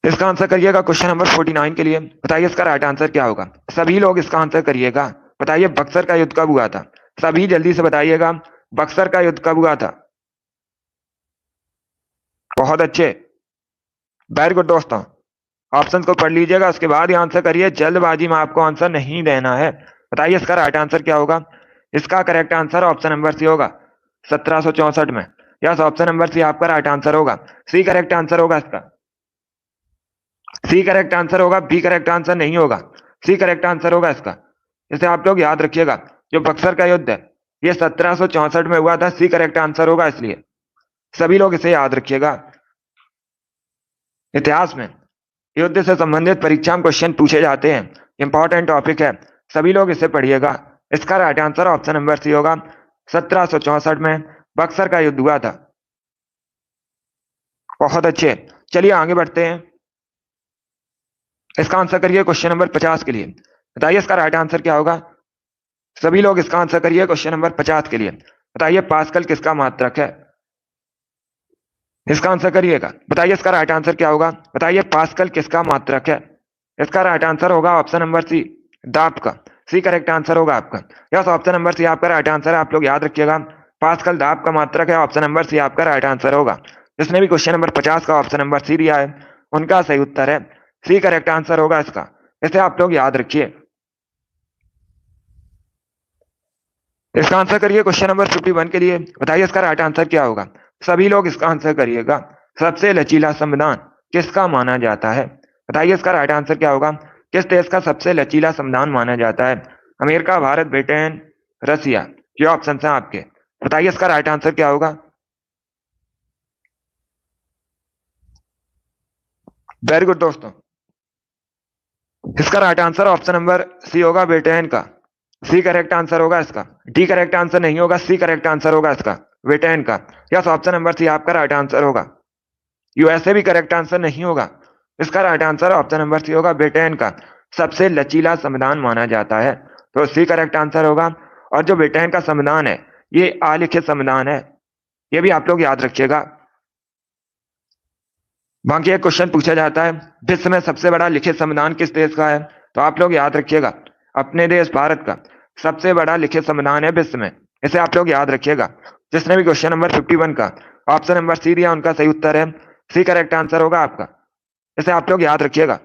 इसका आंसर करिएगा क्वेश्चन नंबर 49 के लिए। बताइए इसका राइट आंसर क्या होगा। सभी लोग इसका आंसर करिएगा। बताइए बक्सर का युद्ध कब हुआ था। सभी जल्दी से बताइएगा, बक्सर का युद्ध कब हुआ था। बहुत अच्छे, वेरी गुड दोस्तों। ऑप्शन को पढ़ लीजिएगा, उसके बाद ही आंसर करिए, जल्दबाजी में आपको आंसर नहीं देना है। बताइए इसका राइट आंसर क्या होगा। इसका correct answer option number C होगा, 1764 में। यस, ऑप्शन नंबर सी आपका राइट आंसर होगा। सी करेक्ट आंसर होगा इसका। सी करेक्ट आंसर होगा, बी करेक्ट आंसर नहीं होगा। सी करेक्ट आंसर होगा इसका। इसे आप लोग याद रखिएगा, जो बक्सर का युद्ध है ये 1764 में हुआ था। सी करेक्ट आंसर होगा, इसलिए सभी लोग इसे याद रखिएगा। इतिहास में युद्ध से संबंधित परीक्षा में क्वेश्चन पूछे जाते हैं, इंपॉर्टेंट टॉपिक है, सभी लोग इसे पढ़िएगा। इसका right answer option number C होगा, 1764 में बक्सर का युद्ध हुआ था। बहुत अच्छे, चलिए आगे बढ़ते हैं। इसका आंसर करिए क्वेश्चन नंबर 50 के लिए। बताइए इसका राइट आंसर क्या होगा। सभी लोग इसका आंसर करिए क्वेश्चन नंबर 50 के लिए। बताइए पास्कल किसका मात्रक है। इसका आंसर करिएगा। बताइए इसका राइट आंसर क्या होगा। बताइए पास्कल किसका मात्रक है। इसका राइट आंसर होगा ऑप्शन नंबर सी, दाब का। सी करेक्ट आंसर होगा आपका। यस, ऑप्शन नंबर सी आपका राइट आंसर है। आप लोग याद रखिएगा, पास्कल दाब का मात्रक है। ऑप्शन नंबर सी आपका राइट आंसर होगा। जिसने भी क्वेश्चन नंबर 50 का ऑप्शन नंबर सी दिया है उनका सही उत्तर है, सी करेक्ट आंसर होगा इसका। इसे आप लोग याद रखिए। इसका आंसर करिए क्वेश्चन नंबर 51 के लिए। बताइए इसका राइट आंसर क्या होगा। सभी लोग इसका आंसर करिएगा। सबसे लचीला संविधान किसका माना जाता है। बताइए इसका राइट आंसर क्या होगा। किस देश का सबसे लचीला संविधान माना जाता है। अमेरिका, भारत, ब्रिटेन, रसिया, ये ऑप्शन है आपके। बताइए इसका राइट आंसर क्या होगा। वेरी गुड दोस्तों, इसका right answer option number C होगा, ब्रिटेन का। सी करेक्ट आंसर होगा इसका। डी करेक्ट आंसर नहीं होगा, सी करेक्ट आंसर होगा इसका, ब्रिटेन का। यस, ऑप्शन नंबर सी आपका राइट आंसर होगा। यूएसए भी करेक्ट आंसर नहीं होगा। इसका right answer option number C होगा, ब्रिटेन का सबसे लचीला संविधान माना जाता है, तो सी करेक्ट आंसर होगा। और जो ब्रिटेन का संविधान है ये अलिखित संविधान है, ये भी आप लोग याद रखिएगा। बाकी एक क्वेश्चन पूछा जाता है, विश्व में सबसे बड़ा लिखित संविधान किस देश का है। तो आप लोग याद रखिएगा, अपने देश भारत का सबसे बड़ा लिखित संविधान है विश्व में। इसे आप लोग याद रखिएगा। जिसने भी क्वेश्चन नंबर 51 का ऑप्शन नंबर सी दिया उनका सही उत्तर है, सी करेक्ट आंसर होगा आपका। इसे आप लोग याद रखिएगा।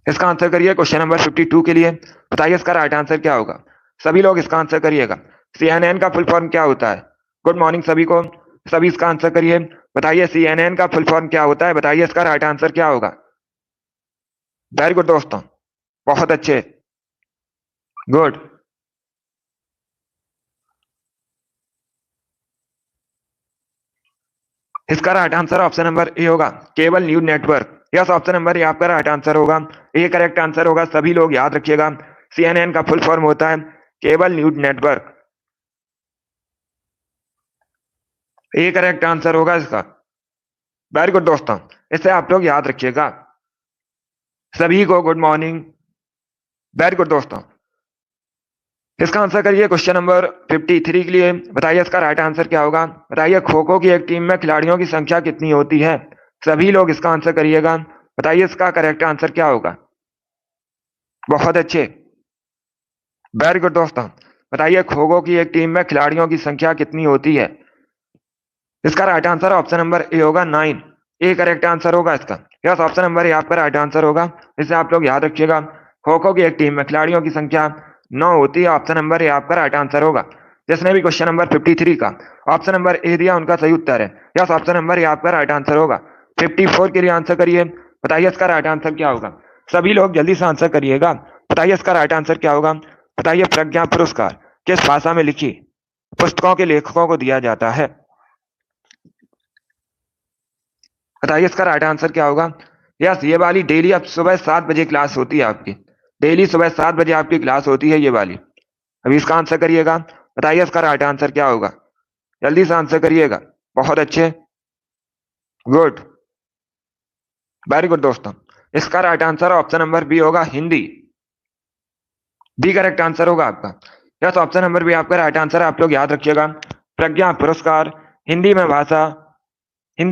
इसका आंसर करिए क्वेश्चन नंबर 52 के लिए। बताइए इसका राइट आंसर क्या होगा। सभी लोग इसका आंसर करिएगा। CNN का फुल फॉर्म क्या होता है। गुड मॉर्निंग सभी को, सभी इसका आंसर करिए। बताइए CNN का फुल फॉर्म क्या होता है। बताइए इसका राइट आंसर क्या होगा। वेरी गुड दोस्तों, बहुत अच्छे, गुड। इसका right answer option number A होगा, cable news network. Yes, option number A आपका राइट आंसर होगा, ए करेक्ट आंसर होगा। सभी लोग याद रखिएगा, CNN का फुल फॉर्म होता है cable news network. A correct answer होगा इसका। वेरी गुड दोस्तों, इसे आप लोग याद रखिएगा। सभी को गुड मॉर्निंग, वेरी गुड दोस्तों। इसका आंसर करिए क्वेश्चन नंबर 53 के लिए। बताइए इसका राइट आंसर क्या होगा। बताइए खो खो की एक टीम में खिलाड़ियों की संख्या कितनी होती है। सभी लोग इसका आंसर करिएगा। बताइए इसका करेक्ट आंसर क्या होगा। बहुत अच्छे, वेरी गुड दोस्तों। बताइए खो खो की एक टीम में खिलाड़ियों की संख्या कितनी होती है। इसका right answer option number A होगा, 9। ए करेक्ट आंसर होगा इसका। यस, ऑप्शन नंबर ए आपका राइट आंसर होगा। इसे आप लोग याद रखिएगा, खो खो की एक टीम में खिलाड़ियों की संख्या 9 होती है। ऑप्शन नंबर ए आपका राइट आंसर होगा। जिसने भी क्वेश्चन नंबर 53 का ऑप्शन नंबर ए दिया उनका सही उत्तर है। यस, ऑप्शन नंबर ए आपका राइट आंसर होगा। 54 के लिए आंसर करिए। बताइए इसका राइट आंसर क्या होगा। सभी लोग जल्दी से आंसर करिएगा। बताइए इसका राइट आंसर क्या होगा। बताइए प्रज्ञा पुरस्कार किस भाषा में लिखी पुस्तकों के लेखकों को दिया जाता है। बताइए इसका राइट आंसर क्या होगा। यस, ये वाली डेली अब सुबह 7 बजे क्लास होती है आपकी। डेली सुबह 7 बजे आपकी क्लास होती है ये वाली। अभी इसका आंसर करिएगा। बताइए इसका राइट आंसर क्या होगा। जल्दी से आंसर करिएगा। बहुत अच्छे, गुड, वेरी गुड दोस्तों। इसका right answer option number B होगा, हिंदी। बी करेक्ट आंसर होगा आपका। यस, ऑप्शन नंबर बी आपका राइट आंसर है। आप लोग याद रखिएगा, प्रज्ञा पुरस्कार हिंदी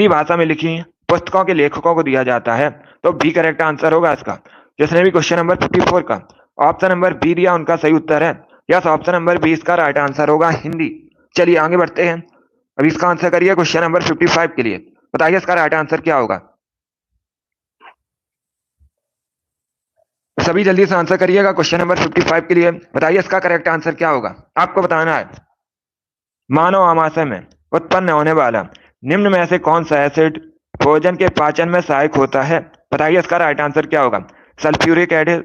भाषा में लिखी पुस्तकों के लेखकों को दिया जाता है, तो बी करेक्ट आंसर होगा इसका। जिसने भी क्वेश्चन नंबर 54 का ऑप्शन नंबर बी दिया उनका सही उत्तर है यस, ऑप्शन नंबर बी इसका राइट आंसर होगा, हिंदी। चलिए आगे बढ़ते हैं। अब इसका आंसर करिए क्वेश्चन नंबर 55 के लिए। बताइए इसका राइट आंसर क्या होगा। सभी जल्दी से आंसर करिएगा क्वेश्चन नंबर 55 के लिए। बताइए इसका करेक्ट आंसर क्या होगा, आपको बताना है। मानव आमाशय में उत्पन्न होने वाला निम्न में से कौन सा एसिड भोजन के पाचन में सहायक होता है। बताइए इसका राइट आंसर क्या होगा। Sulphuric acid,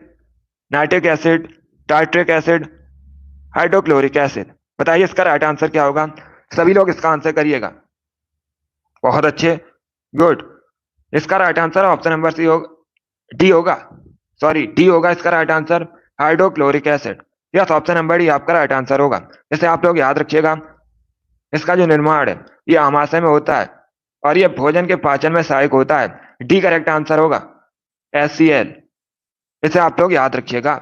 nitric acid, tartaric acid, hydrochloric acid. बताइए इसका राइट आंसर क्या होगा। सभी लोग इसका आंसर करिएगा। बहुत अच्छे, गुड। इसका right answer option number C होगा, डी होगा, सॉरी डी होगा इसका right answer, hydrochloric acid. Yes, option number D आपका राइट आंसर होगा। इसे आप लोग याद रखिएगा। इसका जो निर्माण है ये आमाशय में होता है और ये भोजन के पाचन में सहायक होता है। डी करेक्ट आंसर होगा, HCl। इसे आप लोग याद रखिएगा।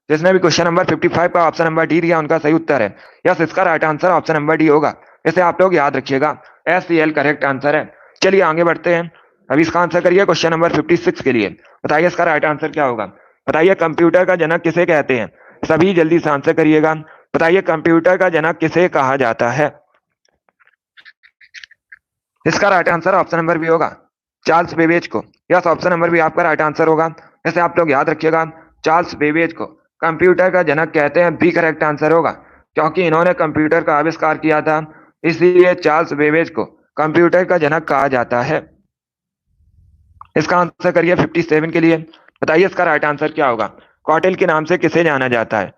जिसने भी क्वेश्चन नंबर 55 का ऑप्शन नंबर डी दिया उनका सही उत्तर है यस, इसका right answer option number D होगा। इसे आप लोग याद रखिएगा, HCl करेक्ट आंसर है। चलिए आगे बढ़ते हैं। अभी इसका आंसर करिए क्वेश्चन नंबर 56 के लिए। बताइए इसका राइट आंसर क्या होगा। बताइए कंप्यूटर का जनक किसे कहते हैं। सभी जल्दी से आंसर करिएगा। बताइए कंप्यूटर का जनक किसे कहा जाता है। इसका right answer option number B होगा, चार्ल्स बेबेज को। यस, ऑप्शन नंबर बी आपका राइट आंसर होगा। इसे आप लोग याद रखिएगा, चार्ल्स बेबेज को कंप्यूटर का जनक कहते हैं। बी करेक्ट आंसर होगा, क्योंकि इन्होंने कंप्यूटर का आविष्कार किया था, इसलिए चार्ल्स बेबेज को कंप्यूटर का जनक कहा जाता है। इसका आंसर करिए 57 के लिए। बताइए इसका राइट आंसर क्या होगा। कौटिल के नाम से किसे जाना जाता है।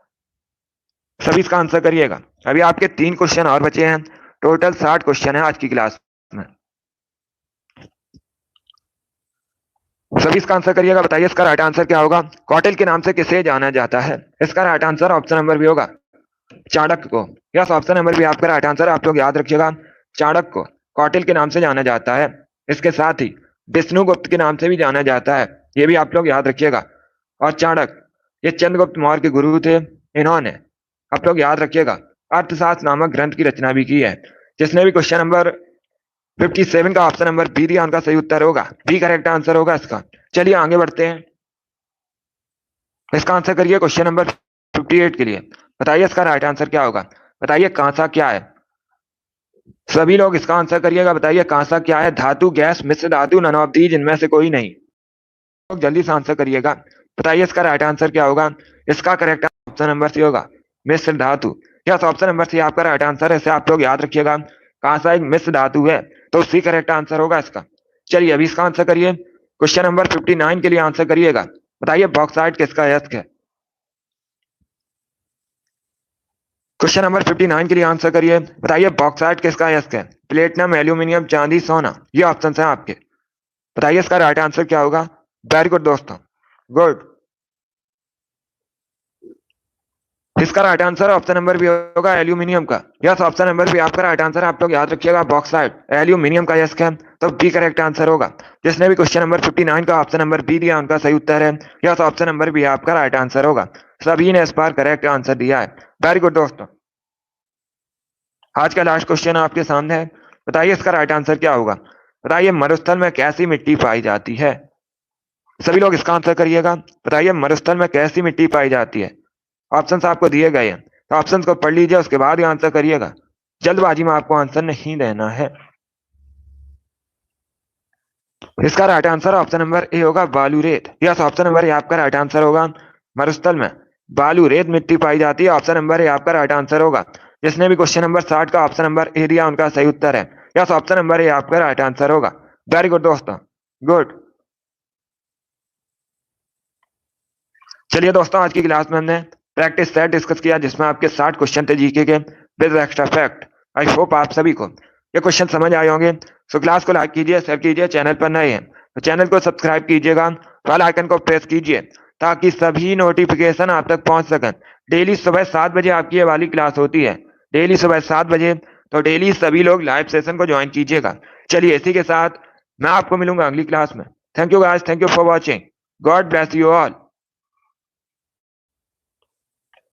सभी इसका आंसर करिएगा। अभी आपके 3 क्वेश्चन और बचे हैं। टोटल 60 क्वेश्चन है आज की क्लास में। सभी इसका आंसर करिएगा। बताइए इसका राइट आंसर क्या होगा। कौटिल के नाम से किसे जाना जाता है। इसका right answer option number B होगा, चाणक्य को। यस, ऑप्शन नंबर बी आपका राइट आंसर। आप लोग याद रखिएगा, चाणक्य को कौटिल के नाम से जाना जाता है। इसके साथ ही विष्णुगुप्त के नाम से भी जाना जाता है, ये भी आप लोग याद रखिएगा। और चाणक्य ये चंद्रगुप्त मौर्य के गुरु थे। इन्होंने, आप लोग याद रखिएगा, अर्थशास्त्र नामक ग्रंथ की रचना भी की है। जिसने भी क्वेश्चन नंबर 57 का ऑप्शन नंबर बी दिया उनका सही उत्तर होगा, बी करेक्ट आंसर होगा इसका। चलिए आगे बढ़ते हैं। इसका आंसर करिए क्वेश्चन नंबर 58 के लिए। बताइए इसका राइट आंसर क्या होगा। बताइए कांसा क्या है। सभी लोग इसका आंसर करिएगा। बताइए कांसा क्या है। धातु, गैस, मिश्र धातु, नन ऑफ दीज, इनमें से कोई नहीं। लोग जल्दी से आंसर करिएगा। बताइए इसका राइट आंसर क्या होगा। इसका करेक्ट ऑप्शन नंबर सी होगा, मिश्र धातु। यस, ऑप्शन नंबर सी आपका राइट आंसर है। इसे आप लोग याद रखिएगा, कांसा एक मिश्र धातु है, तो सी करेक्ट आंसर होगा इसका। चलिए अभी इसका आंसर करिए। क्वेश्चन नंबर 59 के लिए आंसर करिएगा। बताइए बॉक्साइट किसका यस्क है। क्वेश्चन नंबर 59 के लिए आंसर करिए। बताइए बॉक्साइट किसका यस्क है। प्लेटिनम, एल्यूमिनियम, चांदी, सोना, ये ऑप्शन है आपके। बताइए इसका राइट आंसर क्या होगा। वेरी गुड दोस्तों, गुड। इसका right answer option number B होगा, एल्यूमिनियम का। यस, ऑप्शन नंबर बी आपका राइट आंसर है। आप लोग याद रखिएगा, बॉक्साइट एल्यूमिनियम का यस्क है, तो बी करेक्ट आंसर होगा। जिसने भी क्वेश्चन नंबर 59 का ऑप्शन नंबर बी दिया उनका सही उत्तर है। यस, ऑप्शन नंबर बी आपका राइट आंसर होगा। सभी ने इस बार करेक्ट आंसर दिया है। वेरी गुड दोस्तों। आज का लास्ट क्वेश्चन आपके सामने है। बताइए इसका राइट आंसर क्या होगा। बताइए मरुस्थल में कैसी मिट्टी पाई जाती है। सभी लोग इसका आंसर करिएगा। बताइए मरुस्थल में कैसी मिट्टी पाई जाती है। ऑप्शंस आपको दिए गए हैं, तो ऑप्शंस को पढ़ लीजिए, उसके बाद ही आंसर करिएगा। जल्दबाजी में आपको आंसर नहीं देना है। इसका right answer option number A होगा, बालू रेत। यस, ऑप्शन नंबर ए आपका राइट आंसर होगा। मरुस्थल में बालू रेत मिट्टी पाई जाती है, ऑप्शन नंबर ए आपका राइट आंसर होगा। जिसने भी क्वेश्चन नंबर 60 का ऑप्शन नंबर ए दिया उनका सही उत्तर है। यस, ऑप्शन नंबर ए आपका राइट आंसर होगा। वेरी गुड दोस्तों, गुड। चलिए दोस्तों, आज की क्लास में हमने प्रैक्टिस सेट डिस्कस किया, जिसमें आपके 60 क्वेश्चन थे जीके के with extra fact. I hope आप सभी को ये क्वेश्चन समझ आए होंगे। सो क्लास को लाइक कीजिए, शेयर कीजिए। चैनल पर नए हैं तो चैनल को सब्सक्राइब कीजिएगा, बेल आइकन को प्रेस कीजिए, ताकि सभी नोटिफिकेशन आप तक पहुंच सकें। डेली सुबह 7 बजे आपकी ये वाली क्लास होती है, डेली सुबह 7 बजे। तो डेली सभी लोग लाइव सेशन को ज्वाइन कीजिएगा। चलिए इसी के साथ मैं आपको मिलूंगा अगली क्लास में। Thank you guys, thank you for watching. God bless you all.